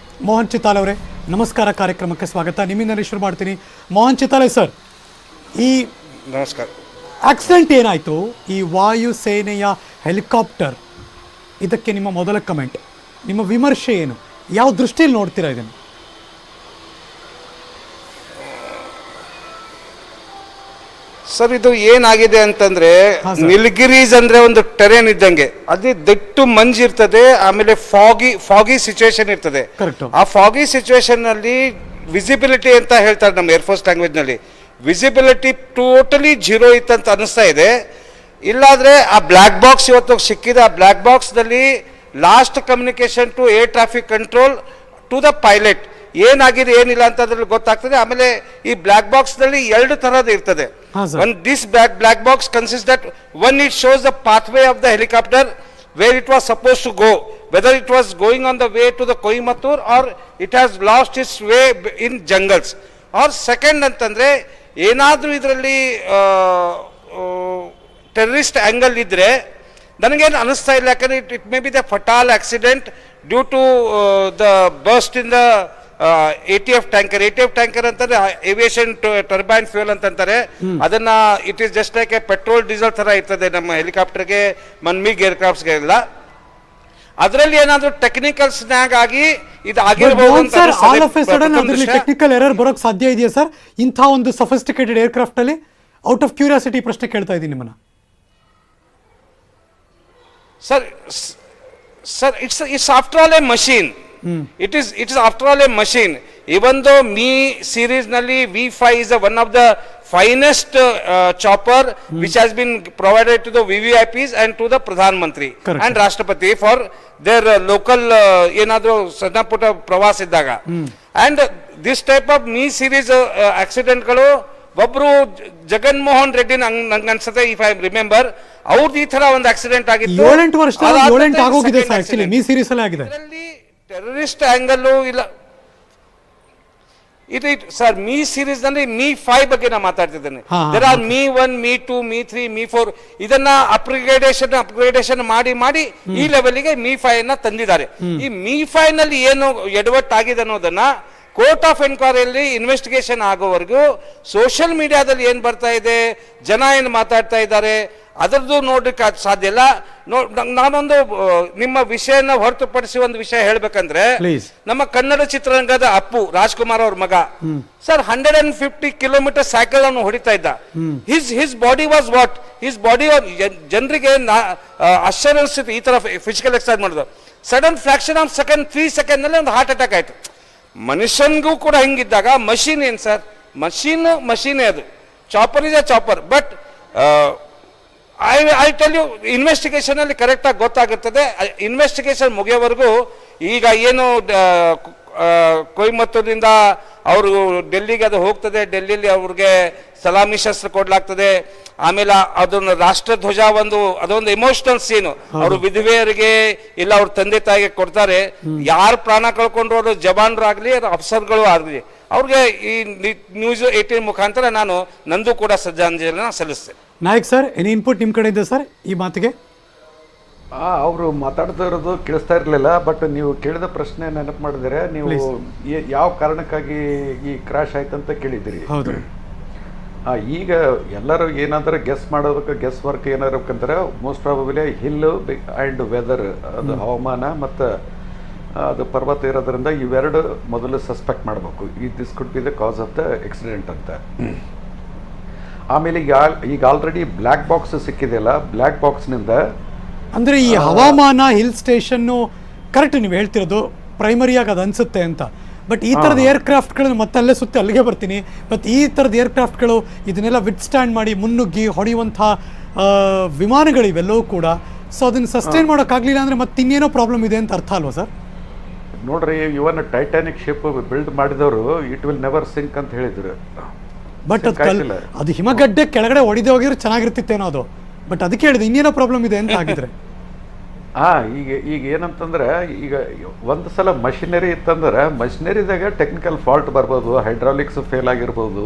Speaker 1: ಮೋಹನ್ ಚಿತಾಲೆ ಅವರೇ ನಮಸ್ಕಾರ, ಕಾರ್ಯಕ್ರಮಕ್ಕೆ ಸ್ವಾಗತ. ನಿಮ್ಮಿಂದಲೇ ಶುರು ಮಾಡ್ತೀನಿ. ಮೋಹನ್ ಚಿತಾಲೆ ಸರ್, ಈ
Speaker 6: ನಮಸ್ಕಾರ.
Speaker 1: ಆಕ್ಸಿಡೆಂಟ್ ಏನಾಯಿತು, ಈ ವಾಯುಸೇನೆಯ ಹೆಲಿಕಾಪ್ಟರ್, ಇದಕ್ಕೆ ನಿಮ್ಮ ಮೊದಲ ಕಮೆಂಟ್, ನಿಮ್ಮ ವಿಮರ್ಶೆ ಏನು, ಯಾವ ದೃಷ್ಟಿಯಲ್ಲಿ ನೋಡ್ತೀರಾ ಇದನ್ನು?
Speaker 6: ಸರ್ ಇದು ಏನಾಗಿದೆ ಅಂತಂದ್ರೆ ನಿಲ್ಗಿರೀಸ್ ಅಂದ್ರೆ ಒಂದು ಟೆರೇನ್ ಇದ್ದಂಗೆ, ಅದೇ ದಟ್ಟು ಮಂಜು ಇರ್ತದೆ, ಆಮೇಲೆ ಫಾಗಿ ಸಿಚುವೇಶನ್ ಇರ್ತದೆ. ಆ ಫಾಗಿ ಸಿಚುವೇಶನ್ ನಲ್ಲಿ ವಿಸಿಬಿಲಿಟಿ ಅಂತ ಹೇಳ್ತಾರೆ ನಮ್ಮ ಏರ್ಫೋರ್ಸ್ ಲ್ಯಾಂಗ್ವೇಜ್ ನಲ್ಲಿ, ವಿಸಿಬಿಲಿಟಿ ಟೋಟಲಿ ಜೀರೋ ಇತ್ತಂತ ಅನಿಸ್ತಾ ಇದೆ. ಇಲ್ಲಾದ್ರೆ ಆ ಬ್ಲ್ಯಾಕ್ ಬಾಕ್ಸ್ ಇವತ್ತು ಸಿಕ್ಕಿದೆ, ಆ ಬ್ಲ್ಯಾಕ್ ಬಾಕ್ಸ್ ನಲ್ಲಿ last communication to air traffic control to the pilot ಏನಾಗಿದೆ ಏನಿಲ್ಲ ಅಂತ ಅದ್ರಲ್ಲಿ ಗೊತ್ತಾಗ್ತದೆ. ಆಮೇಲೆ ಈ ಬ್ಲ್ಯಾಕ್ ಬಾಕ್ಸ್ ನಲ್ಲಿ 2 ತರದ್ದು ಇರ್ತದೆ. One this black box consist that one it shows the pathway of the helicopter where it was supposed to go, whether it was going on the way to the Coimbatore or it has lost its way in jungles. Or second ಅಂತಂದ್ರೆ ಏನಾದರೂ ಇದರಲ್ಲಿ terrorist angle ಇದ್ರೆ ನನಗೇನು ಅನಿಸ್ತಾ ಇಲ್ಲ, ಯಾಕಂದ್ರೆ it may be the fatal accident due to the burst in the ATF tanker ಅಂತಂದ್ರೆ aviation turbine fuel ಅಂತಂತಾರೆ. ಅದನ್ನ it is just like a petrol diesel ತರ ಇರ್ತದೆ ನಮ್ಮ ಹೆಲಿಕಾಪ್ಟರ್ಗೆ, ಮನ್ಮಿಗ್ ಏರ್ಕ್ರಾಫ್ಟ್ಸ್ಗೆ ಎಲ್ಲ. ಅದರಲ್ಲಿ ಏನಾದ್ರೂ ಟೆಕ್ನಿಕಲ್ ಸ್ನ್ಯಾಗ್ ಆಗಿ ಇದು ಆಗಿರಬಹುದು.
Speaker 1: ಟೆಕ್ನಿಕಲ್ ಎರರ್ ಬರೋಕ್ ಸಾಧ್ಯ ಇದೆಯಾ ಸರ್ ಇಂಥ ಒಂದು ಸಫಿಸ್ಟಿಕೇಟೆಡ್ ಏರ್ಕ್ರಾಫ್ಟ್ ಅಲ್ಲಿ? ಔಟ್ ಆಫ್ ಕ್ಯೂರಿಯಾಸಿಟಿ ಪ್ರಶ್ನೆ ಕೇಳ್ತಾ ಇದ್ದೀನಿ ನಿಮ್ಮನ್ನ.
Speaker 6: Sir, it's after all a machine. It is after all a machine. Even though Me series nalli V5 is one of the finest chopper which has been provided to the VVIPs and to the Pradhan Mantri and Rashtrapati for their local ಏನದು ಸಣ್ಣ ಪುಟ್ಟ ಪ್ರವಾಸ ಇದ್ದಾಗ. And this type of Me series accidentಗಳು ಒಬ್ರು ಜಗನ್ ಮೋಹನ್ ರೆಡ್ಡಿ ನಂಗೆ ಅನ್ಸುತ್ತೆ, if I remember, ಅವ್ರದ್ದು ಈ ತರ ಒಂದು ಆಕ್ಸಿಡೆಂಟ್ ಆಗಿತ್ತು.
Speaker 1: 7-8 ವರ್ಷ ಆಗೋಗಿದೆ ಸರ್. ಆಕ್ಚುಲಿ ಮೀ ಸೀರೀಸ್ ಅಲ್ಲೇ ಆಗಿದೆ.
Speaker 6: ಟೆರರಿಸ್ಟ್ ಆಂಗಲ್ ಇಲ್ಲ ಇದು ಸರ್. ಮೀ ಸೀರೀಸ್ ನಲ್ಲಿ Me 5 ಬಗ್ಗೆ ನಾನು ಮಾತಾಡ್ತಿದ್ದೇನೆ. There are Me 1, Me 2, Me 3, Me 4 ಇದನ್ನ ಅಪ್ಗ್ರೇಡೇಷನ್ ಮಾಡಿ ಈ ಲೆವೆಲ್ಗೆ Me 5 ನ ತಂದಿದ್ದಾರೆ. ಈ Me 5 ನಲ್ಲಿ ಏನು ಎಡವಟ್ಟಾಗಿದೆ ಅನ್ನೋದನ್ನ ಕೋರ್ಟ್ ಆಫ್ ಎನ್ಕ್ವೈರಿಯಲ್ಲಿ ಇನ್ವೆಸ್ಟಿಗೇಷನ್ ಆಗೋವರೆಗೂ ಸೋಷಿಯಲ್ ಮೀಡಿಯಾದಲ್ಲಿ ಏನ್ ಬರ್ತಾ ಇದೆ, ಜನ ಏನು ಮಾತಾಡ್ತಾ ಇದ್ದಾರೆ ಅದರದ್ದು ನೋಡ್ಲಿಕ್ಕೆ ಸಾಧ್ಯ ಇಲ್ಲ. ನಾನೊಂದು ನಿಮ್ಮ ವಿಷಯನ ಹೊರತುಪಡಿಸಿ ಒಂದು ವಿಷಯ ಹೇಳ್ಬೇಕಂದ್ರೆ, ನಮ್ಮ ಕನ್ನಡ ಚಿತ್ರರಂಗದ ಅಪ್ಪು ರಾಜ್ಕುಮಾರ್ ಅವ್ರ ಮಗ ಸರ್ 150 ಕಿಲೋಮೀಟರ್ ಸೈಕಲ್ ಅನ್ನು ಹೊಡಿತಾ ಇದ್ದ. His body was what, his body ಜನರಿಗೆ ಆಶ್ಚರ್ಯ ಅನಿಸ್ತಿತ್ತು ಈ ತರ ಫಿಸಿಕಲ್ ಎಕ್ಸರ್ಸೈಸ್ ಮಾಡೋದು. Sudden fraction of second 3 second ನಲ್ಲಿ ಒಂದು ಹಾರ್ಟ್ ಅಟ್ಯಾಕ್ ಆಯ್ತು. ಮನುಷ್ಯನ್ಗೂ ಕೂಡ ಹಿಂಗಿದ್ದಾಗ ಮಷೀನ್ ಏನ್ ಸರ್, ಮಷೀನೇ ಅದು. Chopper is a chopper. But I tell you, investigation ಅಲ್ಲಿ ಕರೆಕ್ಟ್ ಆಗಿ ಗೊತ್ತಾಗುತ್ತದೆ. ಇನ್ವೆಸ್ಟಿಗೇಷನ್ ಮುಗಿಯೋವರೆಗೂ ಈಗ ಏನು ಕೊಯಮತ್ತೂರಿನಿಂದ ಅವರು ಡೆಲ್ಲಿಗೆ ಅದು ಹೋಗ್ತದೆ, ಡೆಲ್ಲಿಲಿ ಅವ್ರಿಗೆ ಸಲಾಮಿ ಶಸ್ತ್ರ ಕೊಡ್ಲಾಗ್ತದೆ. ಆಮೇಲೆ ಅದನ್ನು ರಾಷ್ಟ್ರಧ್ವಜ ಅದೊಂದು ಎಮೋಷನಲ್ ಸೀನು. ಅವರು ವಿಧವೆಯರಿಗೆ ಇಲ್ಲ ಅವ್ರ ತಂದೆ ತಾಯಿಗೆ ಕೊಡ್ತಾರೆ. ಯಾರು ಪ್ರಾಣ ಕಳ್ಕೊಂಡ್ರು, ಅವರು ಜವಾನರು ಆಗ್ಲಿ ಅಫ್ಸರ್ಗಳು ಆಗ್ಲಿ, ಅವ್ರಿಗೆ ಈ ನ್ಯೂಸ್ 18 ಮುಖಾಂತರ ನಾನು ನಂದು ಕೂಡ ಶ್ರದ್ಧಾಂಜಲಿನ ಸಲ್ಲಿಸ್ತೇನೆ.
Speaker 1: ನಾಯಕ್ ಸರ್, ಎನಿ ಇನ್ಪುಟ್ ನಿಮ್ಮ ಕಡೆಯಿಂದ ಸರ್ ಈ ಮಾತಿಗೆ?
Speaker 7: ಅವರು ಮಾತಾಡ್ತಾ ಇರೋದು ಕೇಳಿಸ್ತಾ ಇರಲಿಲ್ಲ. ಬಟ್ ನೀವು ಕೇಳಿದ ಪ್ರಶ್ನೆ ನೆನಪು ಮಾಡಿದರೆ, ನೀವು ಯಾವ ಕಾರಣಕ್ಕಾಗಿ ಈ ಕ್ರಾಶ್ ಆಯ್ತಂತ ಕೇಳಿದ್ದೀರಿ.
Speaker 1: ಹೌದು.
Speaker 7: ಈಗ ಎಲ್ಲರೂ ಏನಾದರೂ ಗೆಸ್ ಮಾಡೋದಕ್ಕೆ ಗೆಸ್ ವರ್ಕ್ ಏನಾರಬೇಕಂದ್ರೆ most probably hill and weather, ಅದು ಹವಾಮಾನ ಮತ್ತು ಅದು ಪರ್ವತ ಇರೋದ್ರಿಂದ ಇವೆರಡು ಮೊದಲು ಸಸ್ಪೆಕ್ಟ್ ಮಾಡಬೇಕು. This could be the cos of the accident ಅಂತ. ಆಮೇಲೆ ಈಗ ಆಲ್ರೆಡಿ ಬ್ಲ್ಯಾಕ್ ಬಾಕ್ಸ್ ಸಿಕ್ಕಿದೆಯಲ್ಲ, ಬ್ಲ್ಯಾಕ್ ಬಾಕ್ಸ್ನಿಂದ
Speaker 1: ಅಂದರೆ ಈ ಹವಾಮಾನ ಹಿಲ್ ಸ್ಟೇಷನ್ನು ಕರೆಕ್ಟ್ ನೀವು ಹೇಳ್ತಿರೋದು, ಪ್ರೈಮರಿಯಾಗಿ ಅದು ಅನಿಸುತ್ತೆ ಅಂತ. ಬಟ್ ಈ ಥರದ ಏರ್ಕ್ರಾಫ್ಟ್ಗಳನ್ನು ಮತ್ತೆ ಅಲ್ಲೇ ಸುತ್ತಿ ಅಲ್ಲಿಗೆ ಬರ್ತೀನಿ. ಬಟ್ ಈ ಥರದ ಏರ್ಕ್ರಾಫ್ಟ್ಗಳು ಇದನ್ನೆಲ್ಲ ವಿತ್ಸ್ಟ್ಯಾಂಡ್ ಮಾಡಿ ಮುನ್ನುಗ್ಗಿ ಹೊಡೆಯುವಂಥ ವಿಮಾನಗಳಿವೆಲ್ಲವೂ ಕೂಡ. ಸೊ ಅದನ್ನು ಸಸ್ಟೈನ್ ಮಾಡೋಕ್ಕಾಗಲಿಲ್ಲ ಅಂದರೆ ಮತ್ತೆ ಇನ್ನೇನೋ ಪ್ರಾಬ್ಲಮ್ ಇದೆ ಅಂತ ಅರ್ಥ ಅಲ್ವಾ ಸರ್?
Speaker 7: ನೋಡ್ರಿ, ಇವನ್ ಟೈಟಾನಿಕ್ ಶಿಪ್ ಬಿಲ್ಡ್ ಮಾಡಿದವರು ಇಟ್ ವಿಲ್ ನೆವರ್ ಸಿಂಕ್ ಅಂತ ಹೇಳಿದ್ರು.
Speaker 1: ಬಟ್ ಅದು ಹಿಮಗಡ್ಡೆ ಕೆಳಗಡೆ ಹೊಡೆದೇ ಹೋಗಿದ್ರೆ ಚೆನ್ನಾಗಿರ್ತಿತ್ತೇನೋ ಅದು. ಬಟ್ ಅದಕ್ಕೆ ಹೇಳಿದೆ ಇನ್ನೇನೋ ಪ್ರಾಬ್ಲಮ್ ಇದೆ ಅಂತ ಆಗಿದ್ರೆ.
Speaker 7: ಈಗ ಏನಂತಂದ್ರೆ, ಈಗ ಒಂದು ಸಲ ಮಷಿನರಿ ಇತ್ತಂದ್ರೆ ಮಷಿನರಿದಾಗ ಟೆಕ್ನಿಕಲ್ ಫಾಲ್ಟ್ ಬರ್ಬೋದು, ಹೈಡ್ರಾಲಿಕ್ಸ್ ಫೇಲ್ ಆಗಿರ್ಬೋದು,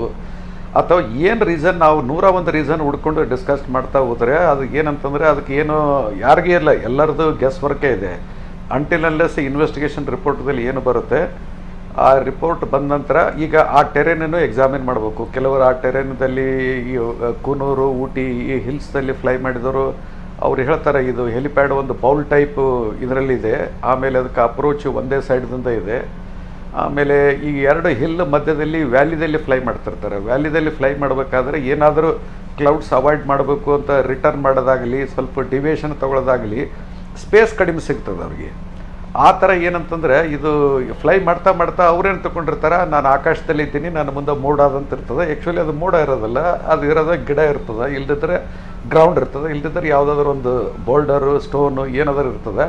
Speaker 7: ಅಥವಾ ಏನು ರೀಸನ್ ನಾವು 101 ರೀಸನ್ ಹುಡ್ಕೊಂಡು ಡಿಸ್ಕಸ್ ಮಾಡ್ತಾ ಹೋದರೆ ಅದು ಏನಂತಂದರೆ ಅದಕ್ಕೆ ಏನು ಯಾರಿಗೇ ಇಲ್ಲ, ಎಲ್ಲರದು ಗೆಸ್ ವರ್ಕೇ ಇದೆ. ಅಂಟಿಲ್ ಅನ್ಲೆಸ್ ಇನ್ವೆಸ್ಟಿಗೇಷನ್ ರಿಪೋರ್ಟ್ದಲ್ಲಿ ಏನು ಬರುತ್ತೆ, ಆ ರಿಪೋರ್ಟ್ ಬಂದ ನಂತರ ಈಗ ಆ ಟೆರೇನನ್ನು ಎಕ್ಸಾಮಿನ್ ಮಾಡಬೇಕು. ಕೆಲವರು ಆ ಟೆರೇನದಲ್ಲಿ ಈ ಕೂನೂರು, ಊಟಿ ಈ ಹಿಲ್ಸ್ದಲ್ಲಿ ಫ್ಲೈ ಮಾಡಿದವರು ಅವ್ರು ಹೇಳ್ತಾರೆ ಇದು ಹೆಲಿಪ್ಯಾಡ್ ಒಂದು ಬೌಲ್ ಟೈಪ್ ಇದರಲ್ಲಿದೆ. ಆಮೇಲೆ ಅದಕ್ಕೆ ಅಪ್ರೋಚ್ ಒಂದೇ ಸೈಡ್ದಿಂದ ಇದೆ. ಆಮೇಲೆ ಈ 2 ಹಿಲ್ ಮಧ್ಯದಲ್ಲಿ ವ್ಯಾಲಿದಲ್ಲಿ ಫ್ಲೈ ಮಾಡ್ತಿರ್ತಾರೆ. ವ್ಯಾಲಿದಲ್ಲಿ ಫ್ಲೈ ಮಾಡಬೇಕಾದ್ರೆ ಏನಾದರೂ ಕ್ಲೌಡ್ಸ್ ಅವಾಯ್ಡ್ ಮಾಡಬೇಕು ಅಂತ ರಿಟರ್ನ್ ಮಾಡೋದಾಗಲಿ, ಸ್ವಲ್ಪ ಡಿವಿಯೇಷನ್ ತೊಗೊಳ್ಳೋದಾಗಲಿ ಸ್ಪೇಸ್ ಕಡಿಮೆ ಸಿಗ್ತದೆ ಅವ್ರಿಗೆ. ಆ ಥರ ಏನಂತಂದರೆ ಇದು ಫ್ಲೈ ಮಾಡ್ತಾ ಮಾಡ್ತಾ ಅವ್ರೇನು ತೊಗೊಂಡಿರ್ತಾರೆ, ನಾನು ಆಕಾಶದಲ್ಲಿ ಇದ್ದೀನಿ, ನಾನು ಮುಂದೆ ಮೋಡ ಅದಂತ ಇರ್ತದೆ. ಆ್ಯಕ್ಚುಲಿ ಅದು ಮೋಡ ಇರೋದಲ್ಲ, ಅದು ಇರೋದ ಗಿಡ ಇರ್ತದೆ, ಇಲ್ದಿದ್ರೆ ಗ್ರೌಂಡ್ ಇರ್ತದೆ, ಇಲ್ದಿದ್ರೆ ಯಾವುದಾದ್ರೂ ಒಂದು ಬೋಲ್ಡರು ಸ್ಟೋನು ಏನಾದರೂ ಇರ್ತದೆ.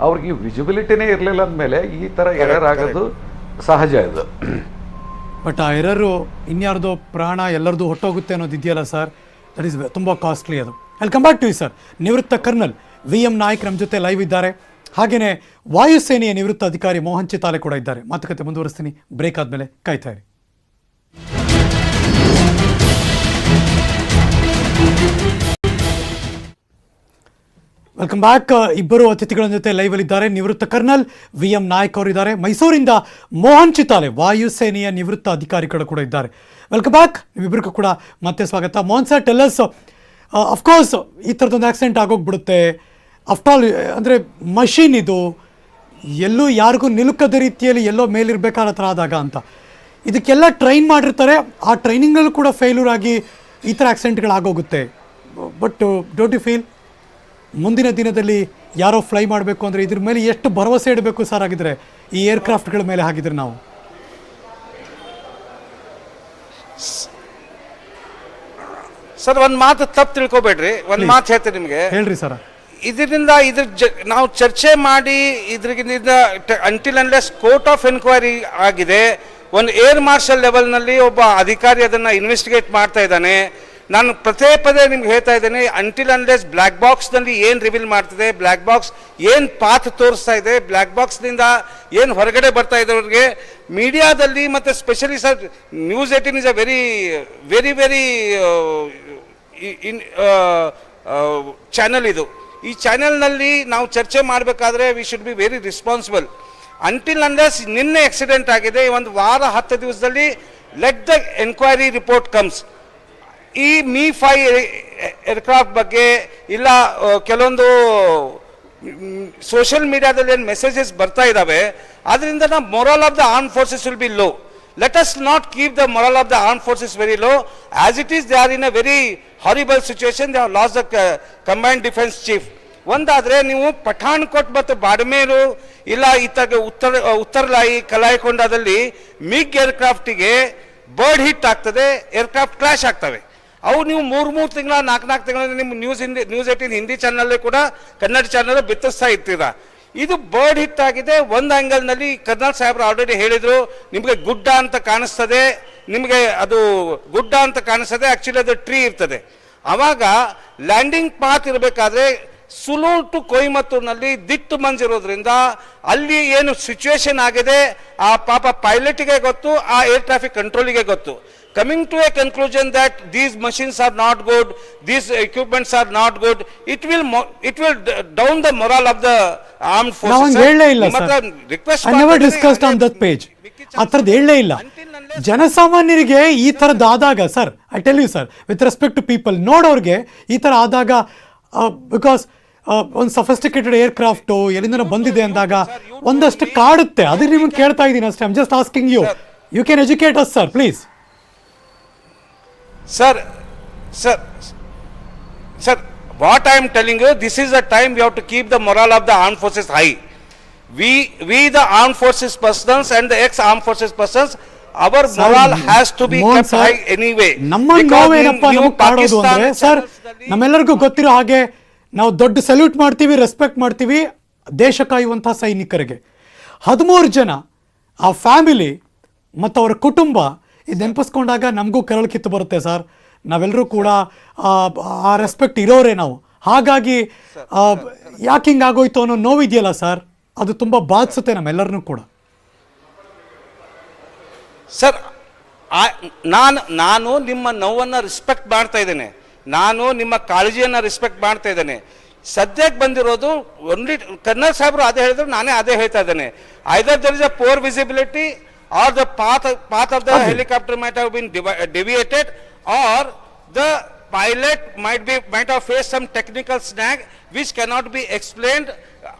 Speaker 7: ಅವ್ರಿಗೆ ವಿಸಿಬಿಲಿಟಿನೇ ಇರಲಿಲ್ಲ ಅಂದಮೇಲೆ ಈ ಥರ ಎರರ್ ಆಗೋದು ಸಹಜ ಇದು.
Speaker 1: ಬಟ್ ಆ ಎರರು ಇನ್ಯಾರ್ದೋ ಪ್ರಾಣ ಎಲ್ಲರದು ಹೊಟ್ಟೋಗುತ್ತೆ ಅನ್ನೋದು ಇದೆಯಲ್ಲ ಸರ್, ದಟ್ ಈಸ್ ತುಂಬ ಕಾಸ್ಟ್ಲಿ ಅದು. ಅಲ್ಲಿ come back to you sir. ನಿವೃತ್ತ ಕರ್ನಲ್ VM ನಾಯ್ಕ್ ನಮ್ಮ ಜೊತೆ ಲೈವ್ ಇದ್ದಾರೆ. ಹಾಗೆಯೇ ವಾಯುಸೇನೆಯ ನಿವೃತ್ತ ಅಧಿಕಾರಿ ಮೋಹನ್ ಚಿತಾಲೆ ಕೂಡ ಇದ್ದಾರೆ. ಮಾತುಕತೆ ಮುಂದುವರಿಸ್ತೀನಿ, ಬ್ರೇಕ್ ಆದಮೇಲೆ ಕಾಯ್ತಾ ಇರಿ. Welcome back. ಇಬ್ಬರು ಅತಿಥಿಗಳ ಜೊತೆ ಲೈವಲ್ಲಿ ಇದ್ದಾರೆ. ನಿವೃತ್ತ ಕರ್ನಲ್ VM ನಾಯ್ಕ್ ಅವರಿದ್ದಾರೆ. ಮೈಸೂರಿಂದ ಮೋಹನ್ ಚಿತಾಲೆ ವಾಯುಸೇನೆಯ ನಿವೃತ್ತ ಅಧಿಕಾರಿಗಳು ಕೂಡ ಇದ್ದಾರೆ. Welcome back. ನಿಮ್ಮಿಬ್ಬರಿಗೂ ಕೂಡ ಮತ್ತೆ ಸ್ವಾಗತ. Mohan sir, tell us, of course ಈ ಥರದೊಂದು ಆಕ್ಸಿಡೆಂಟ್ ಆಗೋಗ್ಬಿಡುತ್ತೆ. ಆಫ್ಟರ್ ಆಲ್ ಅಂದರೆ ಮಷೀನ್ ಇದು, ಎಲ್ಲೂ ಯಾರಿಗೂ ನಿಲುಕದ ರೀತಿಯಲ್ಲಿ ಎಲ್ಲೋ ಮೇಲಿರಬೇಕಾದ ಥರ ಆದಾಗ ಅಂತ ಇದಕ್ಕೆಲ್ಲ ಟ್ರೈನ್ ಮಾಡಿರ್ತಾರೆ. ಆ ಟ್ರೈನಿಂಗಲ್ಲೂ ಕೂಡ ಫೇಲ್ಯೂರ್ ಆಗಿ ಈ ಥರ ಆಕ್ಸಿಡೆಂಟ್ಗಳಾಗೋಗುತ್ತೆ. ಬಟ್ ಡೋಂಟ್ ಯು ಫೀಲ್ ಮುಂದಿನ ದಿನದಲ್ಲಿ ಯಾರೋ ಫ್ಲೈ ಮಾಡಬೇಕು ಅಂದರೆ ಇದ್ರ ಮೇಲೆ ಎಷ್ಟು ಭರವಸೆ ಇಡಬೇಕು ಸರ್ ಆಗಿದ್ರೆ ಈ ಏರ್ಕ್ರಾಫ್ಟ್ಗಳ ಮೇಲೆ ಹಾಗಿದ್ರೆ ನಾವು?
Speaker 6: ಸರ್, ಒಂದು ಮಾತು ತಪ್ಪು ತಿಳ್ಕೊಬೇಡ್ರಿ, ಒಂದು ಮಾತು ಹೇಳ್ತೀನಿ ನಿಮಗೆ.
Speaker 1: ಹೇಳ್ರಿ ಸರ್.
Speaker 6: ಇದರಿಂದ ನಾವು ಚರ್ಚೆ ಮಾಡಿ ಇದ್ರಿಂದ until unless court of enquiry ಆಗಿದೆ. ಒಂದು ಏರ್ ಮಾರ್ಷಲ್ ಲೆವೆಲ್ನಲ್ಲಿ ಒಬ್ಬ ಅಧಿಕಾರಿ ಅದನ್ನು ಇನ್ವೆಸ್ಟಿಗೇಟ್ ಮಾಡ್ತಾ ಇದ್ದಾನೆ. ನಾನು ಪದೇ ನಿಮ್ಗೆ ಹೇಳ್ತಾ ಇದ್ದೇನೆ, ಅಂಟಿಲ್ ಅನ್ಲೆಸ್ ಬ್ಲ್ಯಾಕ್ ಬಾಕ್ಸ್ನಲ್ಲಿ ಏನು ರಿವೀಲ್ ಮಾಡ್ತಿದೆ, ಬ್ಲ್ಯಾಕ್ ಬಾಕ್ಸ್ ಏನು ಪಾತ್ ತೋರಿಸ್ತಾ ಇದೆ, ಬ್ಲ್ಯಾಕ್ ಬಾಕ್ಸ್ನಿಂದ ಏನು ಹೊರಗಡೆ ಬರ್ತಾ ಇದೆ ಅವ್ರಿಗೆ ಮೀಡಿಯಾದಲ್ಲಿ, ಮತ್ತು specially sir news 18 is a very channel ಇದು. ಈ ಚಾನೆಲ್ನಲ್ಲಿ ನಾವು ಚರ್ಚೆ ಮಾಡಬೇಕಾದ್ರೆ we should be very responsible. Until unless ನಿನ್ನೆ ಆಕ್ಸಿಡೆಂಟ್ ಆಗಿದೆ, ಒಂದು ವಾರ 10 ದಿವಸದಲ್ಲಿ let the enquiry report comes. ಈ Mi-5 ಏರ್ಕ್ರಾಫ್ಟ್ ಬಗ್ಗೆ ಇಲ್ಲ ಕೆಲವೊಂದು ಸೋಷಿಯಲ್ ಮೀಡಿಯಾದಲ್ಲಿ ಏನು ಮೆಸೇಜಸ್ ಬರ್ತಾ ಇದ್ದಾವೆ, ಅದರಿಂದ ನಮ್ಮ moral of the arm forces will be low. Let us not keep the morale of the armed forces very low. As it is, they are in a very horrible situation. They have lost the combined defense chief. ಒಂದಾದರೆ ನೀವು ಪಠಾಣ್ಕೋಟ್ ಮತ್ತು ಬಾಡ್ಮೇರು ಇಲ್ಲ ಇತ್ತಾಗ ಉತ್ತರಲಾಯಿ ಕಲಾಯಿಕೊಂಡದಲ್ಲಿ MiG ಏರ್ಕ್ರಾಫ್ಟಿಗೆ bird hit ಆಗ್ತದೆ, aircraft crash ಆಗ್ತವೆ. ಅವು ನೀವು 3 ತಿಂಗಳ 4 ತಿಂಗಳ ನಿಮ್ಮ ನ್ಯೂಸ್ 18 ಹಿಂದಿ ಚಾನಲ್ಲೇ ಕೂಡ ಕನ್ನಡ ಚಾನಲ್ ಬಿತ್ತಿಸ್ತಾ ಇರ್ತೀರಾ. ಇದು ಬರ್ಡ್ ಹಿಟ್ ಆಗಿದೆ. ಒಂದು ಆ್ಯಂಗಲ್ನಲ್ಲಿ ಕರ್ನಲ್ ಸಾಹೇಬ್ರು ಆಲ್ರೆಡಿ ಹೇಳಿದರು, ನಿಮಗೆ ಗುಡ್ಡ ಅಂತ ಕಾಣಿಸ್ತದೆ, ನಿಮಗೆ ಅದು ಗುಡ್ಡ ಅಂತ ಕಾಣಿಸ್ತದೆ, ಆ್ಯಕ್ಚುಲಿ ಅದು ಟ್ರೀ ಇರ್ತದೆ. ಆವಾಗ ಲ್ಯಾಂಡಿಂಗ್ ಪಾತ್ ಇರಬೇಕಾದ್ರೆ ಸುಲೂರ್ ಟು ಕೊಯಮತ್ತೂರಿನಲ್ಲಿ ದಿಟ್ಟು ಮಂಜಿರೋದ್ರಿಂದ ಅಲ್ಲಿ ಏನು ಸಿಚುವೇಶನ್ ಆಗಿದೆ ಆ ಪಾಪ ಪೈಲಟ್ಗೆ ಗೊತ್ತು, ಆ ಏರ್ ಟ್ರಾಫಿಕ್ ಕಂಟ್ರೋಲಿಗೆ ಗೊತ್ತು. Coming to a conclusion that these machines are not good, these equipments are not good, it will down the morale of the armed forces.
Speaker 1: ನಾವು ಹೇಳಲೇ ಇಲ್ಲ sir. I never discussed on that page. ಆ ಥರದ್ದು ಹೇಳಲೇ ಇಲ್ಲ. ಜನಸಾಮಾನ್ಯರಿಗೆ ಈ ಥರದ್ದು ಆದಾಗ sir, I tell you sir, with respect to people, ನೋಡೋರಿಗೆ ಈ ಥರ ಆದಾಗ ಬಿಕಾಸ್ ಒಂದು ಸಫಿಸ್ಟಿಕೇಟೆಡ್ ಏರ್ಕ್ರಾಫ್ಟು ಎಲ್ಲಿಂದ ಬಂದಿದೆ ಅಂದಾಗ ಒಂದಷ್ಟು ಕಾಡುತ್ತೆ. ಅದಕ್ಕೆ ನಿಮಗೆ ಕೇಳ್ತಾ ಇದ್ದೀನಿ ಅಷ್ಟೇ. I am just asking you, you can educate us sir, please.
Speaker 6: Sir, what I am telling you, this is the time we have to keep the morale of the armed forces high. We the armed forces persons and the ex-armed forces persons, our morale has to be kept high anyway.
Speaker 1: ನಮ್ಮ ನೋವೇನಪ್ಪ ನಮಗೆ ಕಾಡೋದು ಅಂದರೆ sir, ನಮ್ಮೆಲ್ಲರಿಗೂ ಗೊತ್ತಿರೋ ಹಾಗೆ ನಾವು ದೊಡ್ಡ salute ಮಾಡ್ತೀವಿ, respect ಮಾಡ್ತೀವಿ ದೇಶ ಕಾಯುವಂಥ ಸೈನಿಕರಿಗೆ. 13 ಜನ ಆ ಫ್ಯಾಮಿಲಿ ಮತ್ತು ಅವರ ಕುಟುಂಬ ಇದು ನೆನಪಿಸ್ಕೊಂಡಾಗ ನಮಗೂ ಕರಳು ಕಿತ್ತು ಬರುತ್ತೆ ಸರ್. ನಾವೆಲ್ಲರೂ ಕೂಡ ಆ ರೆಸ್ಪೆಕ್ಟ್ ಇರೋರೇ ನಾವು. ಹಾಗಾಗಿ ಯಾಕೆ ಹಿಂಗೆ ಆಗೋಯ್ತು ಅನ್ನೋ ನೋವಿದೆಯಲ್ಲ ಸರ್, ಅದು ತುಂಬ ಬಾಧಿಸುತ್ತೆ ನಮ್ಮೆಲ್ಲರನ್ನೂ ಕೂಡ.
Speaker 6: ಸರ್, ನಾನು ನಿಮ್ಮ ನೋವನ್ನು ರೆಸ್ಪೆಕ್ಟ್ ಮಾಡ್ತಾ ಇದ್ದೇನೆ, ನಾನು ನಿಮ್ಮ ಕಾಳಜಿಯನ್ನು ರೆಸ್ಪೆಕ್ಟ್ ಮಾಡ್ತಾ ಇದ್ದೇನೆ. ಸದ್ಯಕ್ಕೆ ಬಂದಿರೋದು ಓನ್ಲಿ ಕರ್ನಲ್ ಸಾಹೇಬರು ಅದೇ ಹೇಳಿದ್ರು, ನಾನೇ ಅದೇ ಹೇಳ್ತಾ ಇದ್ದೇನೆ. Either there is a poor visibility or the path of the helicopter might have been deviated, or the pilot might have faced some technical snag which cannot be explained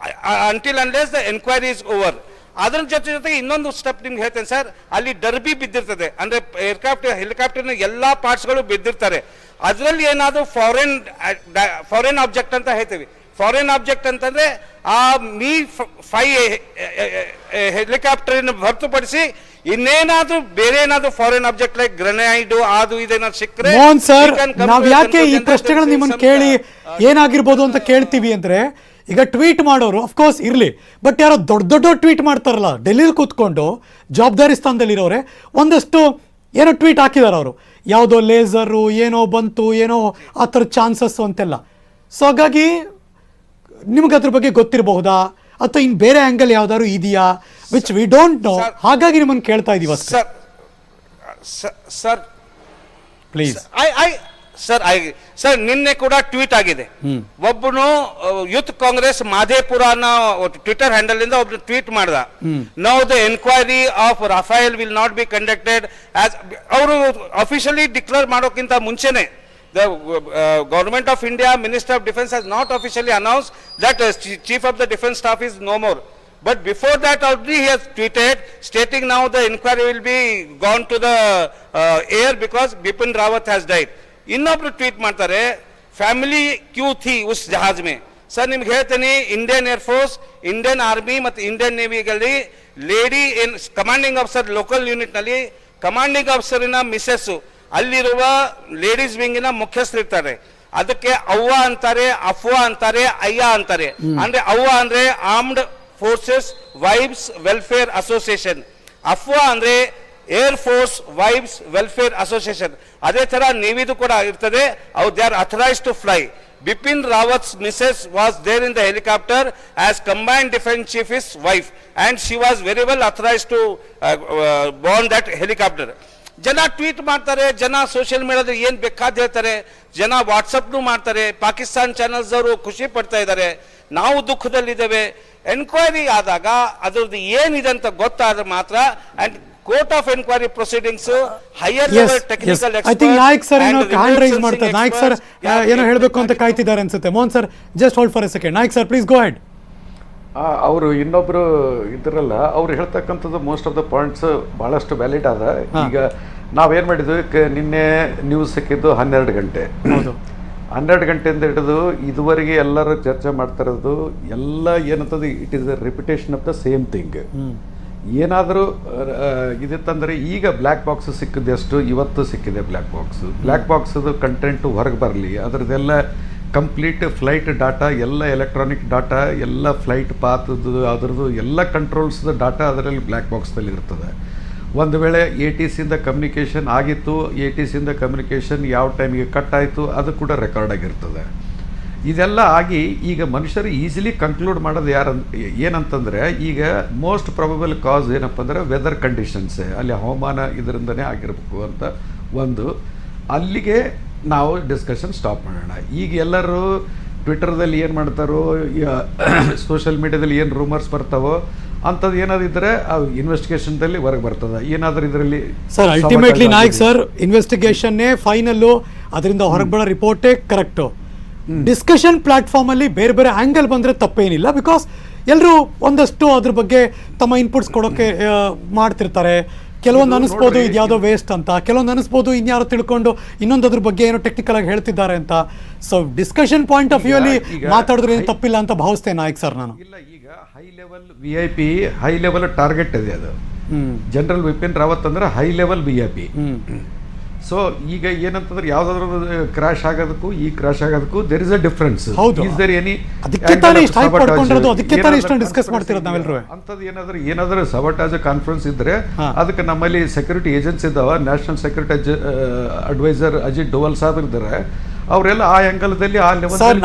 Speaker 6: until unless the inquiry is over. ಅದರ ಜೊತೆಗೆ ಇನ್ನೊಂದು step ನಿಮ್ಗೆ ಹೇಳ್ತೇನೆ sir, ಅಲ್ಲಿ derby ಬಿದ್ದಿರ್ತದೆ, ಅಂದ್ರೆ ಹೆಲಿಕಾಪ್ಟರ್ನ ಎಲ್ಲಾ ಪಾರ್ಟ್ಸ್ಗಳು ಬಿದ್ದಿರ್ತಾರೆ. ಅದರಲ್ಲಿ ಏನಾದ್ರು ಫಾರಿನ್ ಆಬ್ಜೆಕ್ಟ್ ಅಂತ ಹೇಳ್ತೀವಿ. ಫಾರಿನ್ ಆಬ್ಜೆಕ್ಟ್ ಅಂತಂದ್ರೆ ಆ Mi-5 ಹೆಲಿಕಾಪ್ಟರ್ ಹೊರತುಪಡಿಸಿ ಇನ್ನೇನಾದ್ರೂ ಬೇರೆ ಏನಾದ್ರು ಫಾರಿನ್ ಆಬ್ಜೆಕ್ಟ್ ಲೈಕ್ ಗ್ರೆನೈಡ್ ಅದು ಇದೇನಾದ್ರು ಸಿಕ್ಕರೆ
Speaker 1: ಮೋಹನ್ ಸರ್, ನಾವ್ ಯಾಕೆ ಈ ಪ್ರಶ್ನೆಗಳನ್ನ ನಿಮ್ಮನ್ನ ಕೇಳಿ ಏನಾಗಿರ್ಬೋದು ಅಂತ ಕೇಳ್ತೀವಿ ಅಂದ್ರೆ, ಈಗ ಟ್ವೀಟ್ ಮಾಡೋರು ಅಫ್ಕೋರ್ಸ್ ಇರಲಿ, ಬಟ್ ಯಾರೋ ದೊಡ್ಡ ಟ್ವೀಟ್ ಮಾಡ್ತಾರಲ್ಲ ಡೆಲ್ಲಿಲಿ ಕೂತ್ಕೊಂಡು ಜವಾಬ್ದಾರಿ ಸ್ಥಾನದಲ್ಲಿರೋರೆ, ಒಂದಷ್ಟು ಏನೋ ಟ್ವೀಟ್ ಹಾಕಿದಾರೆ ಅವರು, ಯಾವುದೋ ಲೇಸರು ಏನೋ ಬಂತು, ಏನೋ ಆ ಥರ ಚಾನ್ಸಸ್ಸು ಅಂತೆಲ್ಲ. ಸೊ ಹಾಗಾಗಿ ನಿಮ್ಗೆ ಅದ್ರ ಬಗ್ಗೆ ಗೊತ್ತಿರಬಹುದಾ ಅಥವಾ ಇನ್ನು ಬೇರೆ ಆ್ಯಂಗಲ್ ಯಾವ್ದಾದ್ರು ಇದೆಯಾ ವಿಚ್ ವಿ ಡೋಂಟ್ ನೋ, ಹಾಗಾಗಿ ನಿಮ್ಮನ್ನು ಕೇಳ್ತಾ ಇದೀವಿ ಅಷ್ಟೇ.
Speaker 6: ಸರ್
Speaker 1: ಪ್ಲೀಸ್
Speaker 6: ಸರ್ ನಿನ್ನೆ ಕೂಡ ಟ್ವೀಟ್ ಆಗಿದೆ. ಒಬ್ಬನು ಯೂತ್ ಕಾಂಗ್ರೆಸ್ ಮಾಧೇಪುರ ಅನ್ನೋ ಟ್ವಿಟರ್ ಹ್ಯಾಂಡಲ್ ಇಂದ ಒಬ್ಬನು ಟ್ವೀಟ್ ಮಾಡ್ದ, now the enquiry of Rafael will not be conducted as. ಅವರು ಅಫಿಷಿಯಲಿ ಡಿಕ್ಲೇರ್ ಮಾಡೋಕ್ಕಿಂತ ಮುಂಚೆನೆ the government of India, Minister of Defense has not officially announced that Chief of the Defense Staff is no more. But before that already he has tweeted stating now the inquiry will be gone to the air because Bipin Rawat has died. ಇನ್ನೊಬ್ರು tweet ಮಾಡ್ತಾರೆ, family Q Thi ಉಸ್ ಜಹಾಜ್ May. Sir ನಿಮ್ಗೆ ಹೇಳ್ತೀನಿ, Indian air force, Indian army ಮತ್ತು Indian ನೇವಿಗಳಲ್ಲಿ lady ಇನ್ commanding officer local unit ನಲ್ಲಿ commanding ಆಫೀಸರಿನ missus ಅಲ್ಲಿರುವ ladies ವಿಂಗಿನ ಮುಖ್ಯಸ್ಥರಿರ್ತಾರೆ. ಅದಕ್ಕೆ ಅವ್ವ ಅಂತಾರೆ, ಅಫ್ವಾ ಅಂತಾರೆ, ಅಯ್ಯ ಅಂತಾರೆ. ಅಂದ್ರೆ ಅವ್ವ ಅಂದ್ರೆ armed forces wives welfare association, ಅಫ್ವಾ ಅಂದ್ರೆ air force wives welfare association. ಅದೇ ತರ ನೇವಿದು ಕೂಡ ಇರ್ತದೆ, ಅವ್ರು they are authorised to fly. Bipin Rawat's missus was there in the helicopter as combined defense chief his wife, and she was very well authorized to board that helicopter. ಜನ tweet ಮಾಡ್ತಾರೆ, ಜನ social ಮೀಡಿಯಾದಲ್ಲಿ ಏನ್ ಬೇಕಾದ ಹೇಳ್ತಾರೆ, ಜನ ವಾಟ್ಸಪ್ನು ಮಾಡ್ತಾರೆ, Pakistan channels ಅವರು ಖುಷಿ ಪಡ್ತಾ ಇದ್ದಾರೆ, ನಾವು ದುಃಖದಲ್ಲಿದ್ದೇವೆ. ಎನ್ಕ್ವೈರಿ ಆದಾಗ ಅದ್ರದ್ದು ಏನಿದೆ ಅಂತ ಗೊತ್ತಾದ್ರೆ ಮಾತ್ರ, and court of enquiry proceedings higher level technical
Speaker 1: I think Nayak sir ಏನೋ ಹ್ಯಾಂಡ್ ರೈಸ್ ಮಾಡ್ತಾರೆ, ನಾಯಕ್ ಸರ್ ಏನೋ ಹೇಳಬೇಕು ಅಂತ ಕಾಯ್ತಿದ್ದಾರೆ ಅನ್ಸುತ್ತೆ. Mohan sir just hold for a second. Nayak sir please go ahead.
Speaker 7: ಅವರು ಇನ್ನೊಬ್ರು ಇದ್ರಲ್ಲ, ಅವ್ರು ಹೇಳ್ತಕ್ಕಂಥದ್ದು ಮೋಸ್ಟ್ ಆಫ್ ದ ಪಾಯಿಂಟ್ಸ್ ಭಾಳಷ್ಟು ವ್ಯಾಲಿಡ್ ಅದ. ಈಗ ನಾವೇನು ಮಾಡಿದ್ವಿ, ನಿನ್ನೆ ನ್ಯೂಸ್ ಸಿಕ್ಕಿದ್ದು 12 ಗಂಟೆ. 12 ಗಂಟೆಯಿಂದ ಹಿಡಿದು ಇದುವರೆಗೆ ಎಲ್ಲರೂ ಚರ್ಚೆ ಮಾಡ್ತಾ ಇರೋದು ಎಲ್ಲ ಏನಂತದ್ದು, it is a repetition of the same thing. ಏನಾದರೂ ಇದಿತ್ತಂದರೆ, ಈಗ ಬ್ಲ್ಯಾಕ್ ಬಾಕ್ಸ್ ಸಿಕ್ಕಿದೆಷ್ಟು ಇವತ್ತು ಸಿಕ್ಕಿದೆ ಬ್ಲ್ಯಾಕ್ ಬಾಕ್ಸ್. ಬ್ಲ್ಯಾಕ್ ಬಾಕ್ಸದು ಕಂಟೆಂಟು ಹೊರಗೆ ಬರಲಿ, ಅದರದ್ದೆಲ್ಲ ಕಂಪ್ಲೀಟ್ ಫ್ಲೈಟ್ ಡಾಟಾ, ಎಲ್ಲ ಎಲೆಕ್ಟ್ರಾನಿಕ್ ಡಾಟಾ, ಎಲ್ಲ ಫ್ಲೈಟ್ ಪಾತದ್ದು ಅದರದ್ದು ಎಲ್ಲ ಕಂಟ್ರೋಲ್ಸ್ದು ಡಾಟಾ ಅದರಲ್ಲಿ ಬ್ಲ್ಯಾಕ್ ಬಾಕ್ಸ್ದಲ್ಲಿ ಇರ್ತದೆ. ಒಂದು ವೇಳೆ ATCಯಿಂದ ಕಮ್ಯುನಿಕೇಷನ್ ಆಗಿತ್ತು, ATCಯಿಂದ ಕಮ್ಯುನಿಕೇಷನ್ ಯಾವ ಟೈಮಿಗೆ ಕಟ್ ಆಯಿತು, ಅದು ಕೂಡ ರೆಕಾರ್ಡ್ ಆಗಿರ್ತದೆ. ಇದೆಲ್ಲ ಆಗಿ ಈಗ ಮನುಷ್ಯರು ಈಸಿಲಿ ಕನ್ಕ್ಲೂಡ್ ಮಾಡೋದು ಏನಂತಂದರೆ, ಈಗ ಮೋಸ್ಟ್ ಪ್ರಾಬಬಲ್ ಕಾಸ್ ಏನಪ್ಪ ಅಂದರೆ ವೆದರ್ ಕಂಡೀಷನ್ಸೇ, ಅಲ್ಲಿ ಹವಾಮಾನ ಇದರಿಂದನೇ ಆಗಿರಬೇಕು ಅಂತ ಒಂದು. ಅಲ್ಲಿಗೆ ನಾವು ಡಿಸ್ಕಷನ್ ಸ್ಟಾಪ್ ಮಾಡೋಣ. ಈಗ ಎಲ್ಲರೂ ಟ್ವಿಟರ್ದಲ್ಲಿ ಏನು ಮಾಡ್ತಾರೋ, ಸೋಷಿಯಲ್ ಮೀಡಿಯಾದಲ್ಲಿ ಏನು ರೂಮರ್ಸ್ ಬರ್ತಾವೋ ಅಂಥದ್ದು ಏನಾದ್ರು ಇದ್ದರೆ ಇನ್ವೆಸ್ಟಿಗೇಷನ್ದಲ್ಲಿ ಹೊರಗೆ ಬರ್ತದೆ. ಏನಾದರೂ ಇದರಲ್ಲಿ
Speaker 1: ಸರ್ ಅಲ್ಟಿಮೇಟ್ಲಿ ನಾಯಕ್ ಸರ್ ಇನ್ವೆಸ್ಟಿಗೇಷನ್ನೇ ಫೈನಲ್ಲು, ಅದರಿಂದ ಹೊರಗೆ ಬರೋ ರಿಪೋರ್ಟೇ ಕರೆಕ್ಟು. ಡಿಸ್ಕಷನ್ ಪ್ಲಾಟ್ಫಾರ್ಮ್ ಅಲ್ಲಿ ಬೇರೆ ಬೇರೆ ಆಂಗಲ್ ಬಂದರೆ ತಪ್ಪೇನಿಲ್ಲ, ಬಿಕಾಸ್ ಎಲ್ಲರೂ ಒಂದಷ್ಟು ಅದ್ರ ಬಗ್ಗೆ ತಮ್ಮ ಇನ್ಪುಟ್ಸ್ ಕೊಡೋಕ್ಕೆ ಮಾಡ್ತಿರ್ತಾರೆ. ಕೆಲವೊಂದು ಅನಿಸ್ಬೋದು ಇದು ಯಾವುದೋ ವೇಸ್ಟ್ ಅಂತ, ಕೆಲವೊಂದು ಅನಿಸ್ಬೋದು ಇನ್ಯಾರೋ ತಿಳ್ಕೊಂಡು ಇನ್ನೊಂದು ಅದ್ರ ಬಗ್ಗೆ ಏನೋ ಟೆಕ್ನಿಕಲ್ ಆಗಿ ಹೇಳ್ತಿದ್ದಾರೆ ಅಂತ. So discussion point of view ಅಲ್ಲಿ ಮಾತಾಡಿದ್ರೆ ಏನು ತಪ್ಪಿಲ್ಲ ಅಂತ ಭಾವಿಸ್ತೇನೆ ನಾಯಕ್ ಸರ್ ನಾನು.
Speaker 7: ಇಲ್ಲ, ಈಗ high level VIP, high level target ಇದೆ ಅದು. ಜನರಲ್ ಬಿಪಿನ್ ರಾವತ್ ಅಂದ್ರೆ ಹೈ ಲೆವೆಲ್ VIP. ಸೊ ಈಗ ಏನಂತಂದ್ರೆ ಯಾವ್ದಾದ್ರು ಕ್ರಾಶ್ ಆಗೋದಕ್ಕೂ ಈ ಕ್ರಾಶ್ ಆಗೋದಕ್ಕೂ ದೇರ್ ಇಸ್ ಅ ಡಿಫರೆನ್ಸ್.
Speaker 1: ಅಂತದ್ದು
Speaker 7: ಏನಾದ್ರು ಸಬಟಾಜ್ ಕಾನ್ಫರೆನ್ಸ್ ಇದ್ರೆ ಅದಕ್ಕೆ ನಮ್ಮಲ್ಲಿ ಸೆಕ್ಯೂರಿಟಿ ಏಜೆನ್ಸಿ ಇದಾವ, national security advisor Ajit Doval ಸಾಹೇಬ್ ಇದ್ದಾರೆ, ಅವರೆಲ್ಲ ಆ ಅಂಗಲದಲ್ಲಿ ಆ ಲೆವೆಲ್.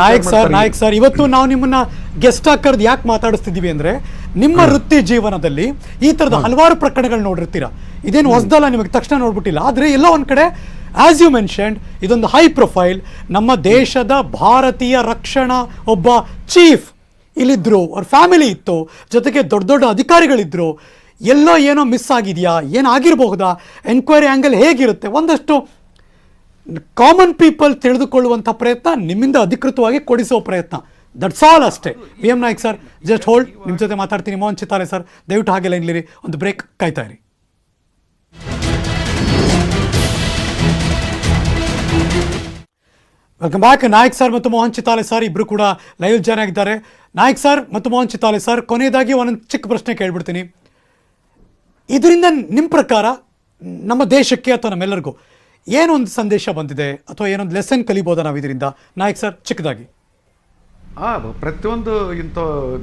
Speaker 1: ನಾಯಕ್ ಸರ್ ಇವತ್ತು ನಾವು ನಿಮ್ಮನ್ನ ಗೆಸ್ಟ್ ಆಗಿ ಕರೆದು ಯಾಕೆ ಮಾತಾಡಿಸ್ತಿದೀವಿ ಅಂದ್ರೆ, ನಿಮ್ಮ ವೃತ್ತಿ ಜೀವನದಲ್ಲಿ ಈ ತರದ ಹಲವಾರು ಪ್ರಕರಣಗಳು ನೋಡಿರ್ತೀರಾ. ಇದೇನು ಹೊಸದಲ್ಲ, ನಿಮಗೆ ತಕ್ಷಣ ನೋಡ್ಬಿಟ್ಟಿಲ್ಲ. ಆದರೆ ಎಲ್ಲೋ ಒಂದು ಕಡೆ ಆಸ್ ಯು ಮೆನ್ಷನ್ಡ್ ಇದೊಂದು ಹೈ ಪ್ರೊಫೈಲ್, ನಮ್ಮ ದೇಶದ ಭಾರತೀಯ ರಕ್ಷಣಾ ಒಬ್ಬ ಚೀಫ್ ಇಲ್ಲಿದ್ರು, ಅವ್ರ ಫ್ಯಾಮಿಲಿ ಇತ್ತು, ಜೊತೆಗೆ ದೊಡ್ಡ ದೊಡ್ಡ ಅಧಿಕಾರಿಗಳಿದ್ರು. ಎಲ್ಲೋ ಏನೋ ಮಿಸ್ ಆಗಿದೆಯಾ, ಏನಾಗಿರಬಹುದಾ, ಎನ್ಕ್ವೈರಿ ಆ್ಯಂಗಲ್ ಹೇಗಿರುತ್ತೆ, ಒಂದಷ್ಟು ಕಾಮನ್ ಪೀಪಲ್ ತಿಳಿದುಕೊಳ್ಳುವಂಥ ಪ್ರಯತ್ನ ನಿಮ್ಮಿಂದ ಅಧಿಕೃತವಾಗಿ ಕೊಡಿಸೋ ಪ್ರಯತ್ನ ದಟ್ಸ್ ಆಲ್ ಅಷ್ಟೇ. V M Naik sir, just hold, ನಿಮ್ಮ ಜೊತೆ ಮಾತಾಡ್ತೀನಿ. ಮೋಹನ್ ಚಿತ್ತಾಲೆ ಸರ್, ದಯವಿಟ್ಟು ಹಾಗೆ ಲೈನ್ಲಿರಿ, ಒಂದು ಬ್ರೇಕ್ ಕಾಯ್ತಾ ಇರಿ. Welcome back. ನಾಯ್ಕ್ ಸರ್ ಮತ್ತು ಮೋಹನ್ ಚಿತ್ತಾಲೆ ಸರ್ ಇಬ್ಬರು ಕೂಡ ಲೈವ್ ಜಾಯ್ನ್ ಆಗಿದ್ದಾರೆ. ನಾಯ್ಕ್ ಸರ್ ಮತ್ತು ಮೋಹನ್ ಚಿತ್ತಾಲೆ ಸರ್, ಕೊನೆಯದಾಗಿ ಒಂದೊಂದು ಚಿಕ್ಕ ಪ್ರಶ್ನೆ ಕೇಳ್ಬಿಡ್ತೀನಿ. ಇದರಿಂದ ನಿಮ್ಮ ಪ್ರಕಾರ ನಮ್ಮ ದೇಶಕ್ಕೆ ಅಥವಾ ನಮ್ಮೆಲ್ಲರಿಗೂ ಏನೊಂದು ಸಂದೇಶ ಬಂದಿದೆ ಅಥವಾ ಏನೊಂದು ಲೆಸನ್ ಕಲಿಬೋದಾ ನಾವು ಇದರಿಂದ? ನಾಯ್ಕ್ ಸರ್, ಚಿಕ್ಕದಾಗಿ.
Speaker 7: ಪ್ರತಿಯೊಂದು ಇಂಥ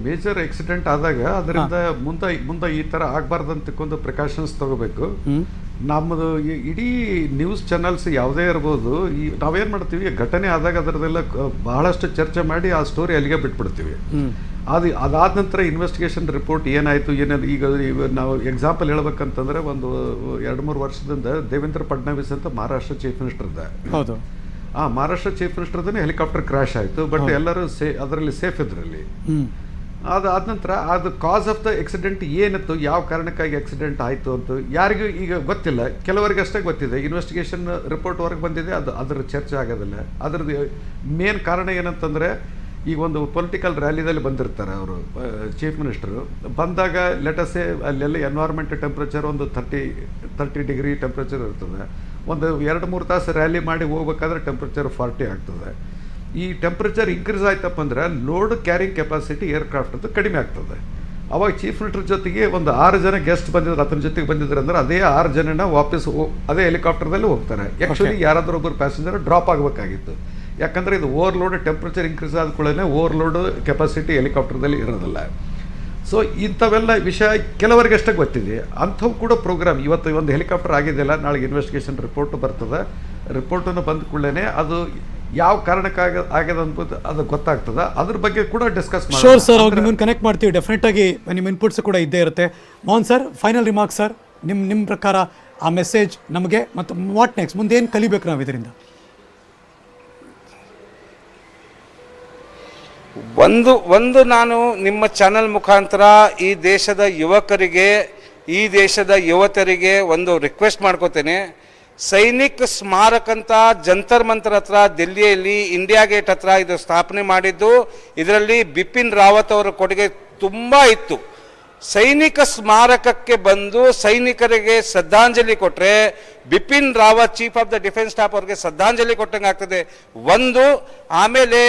Speaker 7: ಮೇಜರ್ ಆಕ್ಸಿಡೆಂಟ್ ಆದಾಗ ಅದರಿಂದ ಮುಂದೆ ಈ ಥರ ಆಗಬಾರ್ದಂತಕ್ಕೊಂದು ಪ್ರಿಕಾಷನ್ಸ್ ತಗೋಬೇಕು. ನಮ್ಮದು ಇಡೀ ನ್ಯೂಸ್ ಚಾನಲ್ಸ್ ಯಾವುದೇ ಇರ್ಬೋದು, ನಾವೇನು ಮಾಡ್ತೀವಿ, ಘಟನೆ ಆದಾಗ ಅದರದೆಲ್ಲ ಬಹಳಷ್ಟು ಚರ್ಚೆ ಮಾಡಿ ಆ ಸ್ಟೋರಿ ಅಲ್ಲಿಗೆ ಬಿಟ್ಬಿಡ್ತೀವಿ. ಅದಾದ ನಂತರ ಇನ್ವೆಸ್ಟಿಗೇಷನ್ ರಿಪೋರ್ಟ್ ಏನಾಯಿತು ಏನೇನು. ಈಗ ನಾವು ಎಕ್ಸಾಂಪಲ್ ಹೇಳ್ಬೇಕಂತಂದ್ರೆ, ಒಂದು 2-3 ವರ್ಷದಿಂದ ದೇವೇಂದ್ರ ಫಡ್ನವೀಸ್ ಅಂತ ಮಹಾರಾಷ್ಟ್ರ ಚೀಫ್ ಮಿನಿಸ್ಟರ್ ಇದ್ದ.
Speaker 1: ಹೌದು.
Speaker 7: ಮಹಾರಾಷ್ಟ್ರ ಚೀಫ್ ಮಿನಿಸ್ಟರ್ದೇ ಹೆಲಿಕಾಪ್ಟರ್ ಕ್ರ್ಯಾಶ್ ಆಯಿತು. ಬಟ್ ಎಲ್ಲರೂ ಅದರಲ್ಲಿ ಸೇಫ್ ಇದ್ರಲ್ಲಿ. ಅದಾದ ನಂತರ ಅದು ಕಾಸ್ ಆಫ್ ದ ಆಕ್ಸಿಡೆಂಟ್ ಏನಿತ್ತು, ಯಾವ ಕಾರಣಕ್ಕಾಗಿ ಆಕ್ಸಿಡೆಂಟ್ ಆಯಿತು ಅಂತ ಯಾರಿಗೂ ಈಗ ಗೊತ್ತಿಲ್ಲ. ಕೆಲವರಿಗಷ್ಟೇ ಗೊತ್ತಿದೆ. ಇನ್ವೆಸ್ಟಿಗೇಷನ್ ರಿಪೋರ್ಟ್ ಹೊರಗೆ ಬಂದಿದೆ, ಅದರ ಚರ್ಚೆ ಆಗೋದಿಲ್ಲ. ಅದರದ್ದು ಮೇನ್ ಕಾರಣ ಏನಂತಂದರೆ, ಈಗ ಒಂದು ಪೊಲಿಟಿಕಲ್ ರ್ಯಾಲಿದಲ್ಲಿ ಬಂದಿರ್ತಾರೆ ಅವರು ಚೀಫ್ ಮಿನಿಸ್ಟರು. ಬಂದಾಗ ಲೆಟಸೇ ಅಲ್ಲೆಲ್ಲ ಎನ್ವೈರ್ಮೆಂಟ್ ಟೆಂಪ್ರೇಚರ್ ಒಂದು 30 ಡಿಗ್ರಿ ಟೆಂಪ್ರೇಚರ್ ಇರ್ತದೆ. ಒಂದು 2-3 ತಾಸು ರ್ಯಾಲಿ ಮಾಡಿ ಹೋಗ್ಬೇಕಾದ್ರೆ ಟೆಂಪ್ರೇಚರ್ 40 ಆಗ್ತದೆ. ಈ ಟೆಂಪ್ರೇಚರ್ ಇನ್ಕ್ರೀಸ್ ಆಯ್ತಪ್ಪ ಅಂದರೆ ಲೋಡ್ ಕ್ಯಾರಿಂಗ್ ಕೆಪಾಸಿಟಿ ಏರ್ಕ್ರಾಫ್ಟದ್ದು ಕಡಿಮೆ ಆಗ್ತದೆ. ಅವಾಗ ಚೀಫ್ ಮಿನಿಸ್ಟರ್ ಜೊತೆಗೆ ಒಂದು 6 ಜನ ಗೆಸ್ಟ್ ಬಂದಿದ್ರು, ಅದರ ಜೊತೆಗೆ ಬಂದಿದ್ರು ಅಂದ್ರೆ ಅದೇ 6 ಜನನ ವಾಪಸ್ ಅದೇ ಹೆಲಿಕಾಪ್ಟರ್ದಲ್ಲಿ ಹೋಗ್ತಾರೆ. ಆ್ಯಕ್ಚುಲಿ ಯಾರಾದರೂ ಒಬ್ಬರು ಪ್ಯಾಸೆಂಜರ್ ಡ್ರಾಪ್ ಆಗಬೇಕಾಗಿತ್ತು. ಯಾಕಂದರೆ ಇದು ಓವರ್ಲೋಡ್, ಟೆಂಪ್ರೇಚರ್ ಇನ್ಕ್ರೀಸ್ ಆದ ಕೂಡಲೇ ಓವರ್ಲೋಡ್ ಕೆಪಾಸಿಟಿ ಹೆಲಿಕಾಪ್ಟರ್ದಲ್ಲಿ ಇರೋದಿಲ್ಲ. ಸೊ ಇಂಥವೆಲ್ಲ ವಿಷಯ ಕೆಲವರಿಗಷ್ಟೇ ಗೊತ್ತಿದೆ. ಅಂಥವು ಕೂಡ ಪ್ರೋಗ್ರಾಮ್. ಇವತ್ತು ಒಂದು ಹೆಲಿಕಾಪ್ಟರ್ ಆಗಿದೆಯಲ್ಲ, ನಾಳೆ ಇನ್ವೆಸ್ಟಿಗೇಷನ್ ರಿಪೋರ್ಟ್ ಬರ್ತದೆ. ರಿಪೋರ್ಟನ್ನು ಬಂದ ಕೂಡಲೇ ಅದು ಯಾವ ಕಾರಣಕ್ಕಾಗ ಆಗ್ಯದ ಅನ್ಬೋದು ಅದು ಗೊತ್ತಾಗ್ತದೆ. ಅದ್ರ ಬಗ್ಗೆ ಕೂಡ ಡಿಸ್ಕಸ್ ಮಾಡಿ.
Speaker 1: ಶೋರ್ ಸರ್, ಅವ್ರು ನಿಮ್ಮನ್ನು ಕನೆಕ್ಟ್ ಮಾಡ್ತೀವಿ. ಡೆಫಿನೆಟ್ ಆಗಿ ನಿಮ್ಮ ಇನ್ಪುಟ್ಸ್ ಕೂಡ ಇದ್ದೇ ಇರುತ್ತೆ. Mohan sir, final remarks sir, ನಿಮ್ಮ ಪ್ರಕಾರ ಆ ಮೆಸೇಜ್ ನಮಗೆ ಮತ್ತು ವಾಟ್ ನೆಕ್ಸ್ಟ್, ಮುಂದೆ ಏನು ಕಲಿಬೇಕು ನಾವು ಇದರಿಂದ?
Speaker 6: ಒಂದು ನಾನು ನಿಮ್ಮ ಚಾನೆಲ್ ಮುಖಾಂತರ ಈ ದೇಶದ ಯುವಕರಿಗೆ, ಈ ದೇಶದ ಯುವತಿಯರಿಗೆ ಒಂದು ರಿಕ್ವೆಸ್ಟ್ ಮಾಡ್ಕೋತೇನೆ. ಸೈನಿಕ್ ಸ್ಮಾರಕ ಅಂತ ಜಂತರ್ ಮಂತರ್ ಹತ್ರ ದಿಲ್ಲಿಯಲ್ಲಿ ಇಂಡಿಯಾ ಗೇಟ್ ಹತ್ರ ಇದು ಸ್ಥಾಪನೆ ಮಾಡಿದ್ದು. ಇದರಲ್ಲಿ ಬಿಪಿನ್ ರಾವತ್ ಅವರ ಕೊಡುಗೆ ತುಂಬ ಇತ್ತು. ಸೈನಿಕ ಸ್ಮಾರಕಕ್ಕೆ ಬಂದು ಸೈನಿಕರಿಗೆ ಶ್ರದ್ಧಾಂಜಲಿ ಕೊಟ್ಟರೆ, Bipin Rawat chief of the defence staff ಅವ್ರಿಗೆ ಶ್ರದ್ಧಾಂಜಲಿ ಕೊಟ್ಟಂಗೆ ಆಗ್ತದೆ. ಒಂದು ಆಮೇಲೆ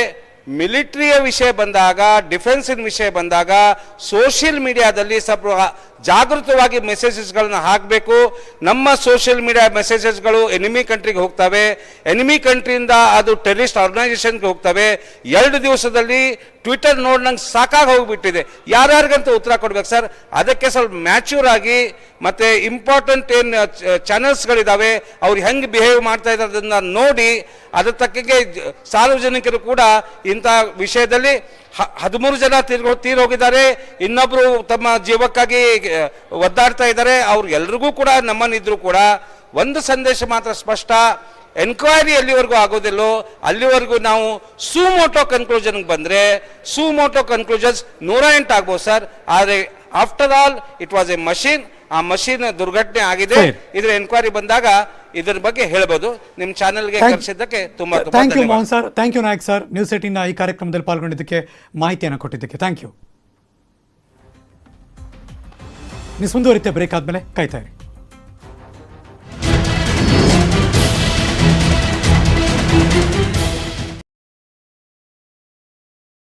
Speaker 6: ಮಿಲಿಟರಿಯ ವಿಷಯ ಬಂದಾಗ, ಡಿಫೆನ್ಸಿನ ವಿಷಯ ಬಂದಾಗ ಸೋಷಿಯಲ್ ಮೀಡಿಯಾದಲ್ಲಿ ಸ್ವಲ್ಪ ಜಾಗೃತವಾಗಿ ಮೆಸೇಜಸ್ಗಳನ್ನ ಹಾಕಬೇಕು. ನಮ್ಮ ಸೋಷಿಯಲ್ ಮೀಡಿಯಾ ಮೆಸೇಜಸ್ಗಳು ಎನಿಮಿ ಕಂಟ್ರಿಗೆ ಹೋಗ್ತವೆ, ಎನಿಮಿ ಕಂಟ್ರಿಯಿಂದ ಅದು ಟೆರರಿಸ್ಟ್ ಆರ್ಗನೈಸೇಷನ್ಗೆ ಹೋಗ್ತವೆ. 2 ದಿವಸದಲ್ಲಿ ಟ್ವಿಟರ್ ನೋಡಿ ನಂಗೆ ಸಾಕಾಗಿ ಹೋಗಿಬಿಟ್ಟಿದೆ. ಯಾರ್ಯಾರಿಗಂತ ಉತ್ತರ ಕೊಡ್ಬೇಕು ಸರ್? ಅದಕ್ಕೆ ಸ್ವಲ್ಪ ಮ್ಯಾಚ್ಯೂರ್ ಆಗಿ ಮತ್ತು ಇಂಪಾರ್ಟೆಂಟ್ ಏನು ಚಾನಲ್ಸ್ಗಳಿದ್ದಾವೆ ಅವ್ರು ಹೆಂಗೆ ಬಿಹೇವ್ ಮಾಡ್ತಾ ಇದ್ದಾರೆ ಅದನ್ನು ನೋಡಿ ಅದ್ರ ತಕ್ಕಗೆ ಸಾರ್ವಜನಿಕರು ಕೂಡ ಇಂಥ ವಿಷಯದಲ್ಲಿ 13 ಜನ ತೀರೋಗಿದ್ದಾರೆ, ಇನ್ನೊಬ್ಬರು ತಮ್ಮ ಜೀವಕ್ಕಾಗಿ ಒದ್ದಾಡ್ತಾ ಇದ್ದಾರೆ. ಅವ್ರು ಎಲ್ರಿಗೂ ಕೂಡ ನಮ್ಮನ್ನಿದ್ರು ಕೂಡ ಒಂದು ಸಂದೇಶ ಮಾತ್ರ ಸ್ಪಷ್ಟ: ಎನ್ಕ್ವೈರಿ ಎಲ್ಲಿವರೆಗೂ ಆಗೋದಿಲ್ಲೋ ಅಲ್ಲಿವರೆಗೂ ನಾವು ಸುಮೋಟೋ ಕನ್ಕ್ಲೂಷನ್ಗೆ ಬಂದರೆ, ಸುಮೋಟೋ ಕನ್ಕ್ಲೂಷನ್ಸ್ 108 ಆಗ್ಬೋದು ಸರ್. ಆದರೆ after all it was A machine. ಆ ಮಷೀನ್ ದುರ್ಘಟನೆ ಆಗಿದೆ. ಇದರ ಎನ್ಕ್ವೈರಿ ಬಂದಾಗ ಇದರ ಬಗ್ಗೆ ಹೇಳ್ಬೋದು. ನಿಮ್ಮ ಚಾನೆಲ್ಗೆ ಕರೆಸಿದ್ದಕ್ಕೆ ತುಂಬಾ
Speaker 1: thank you Mohan sir. Thank you Nayak sir, news 18ನ ಈ ಕಾರ್ಯಕ್ರಮದಲ್ಲಿ ಪಾಲ್ಗೊಂಡಿದ್ದಕ್ಕೆ, ಮಾಹಿತಿಯನ್ನು ಕೊಟ್ಟಿದ್ದಕ್ಕೆ ಥ್ಯಾಂಕ್ ಯು. ನೀವು ಮುಂದುವರಿತೆ ಬ್ರೇಕ್ ಆದಮೇಲೆ ಕಾಯ್ತಾ ಇರಿ.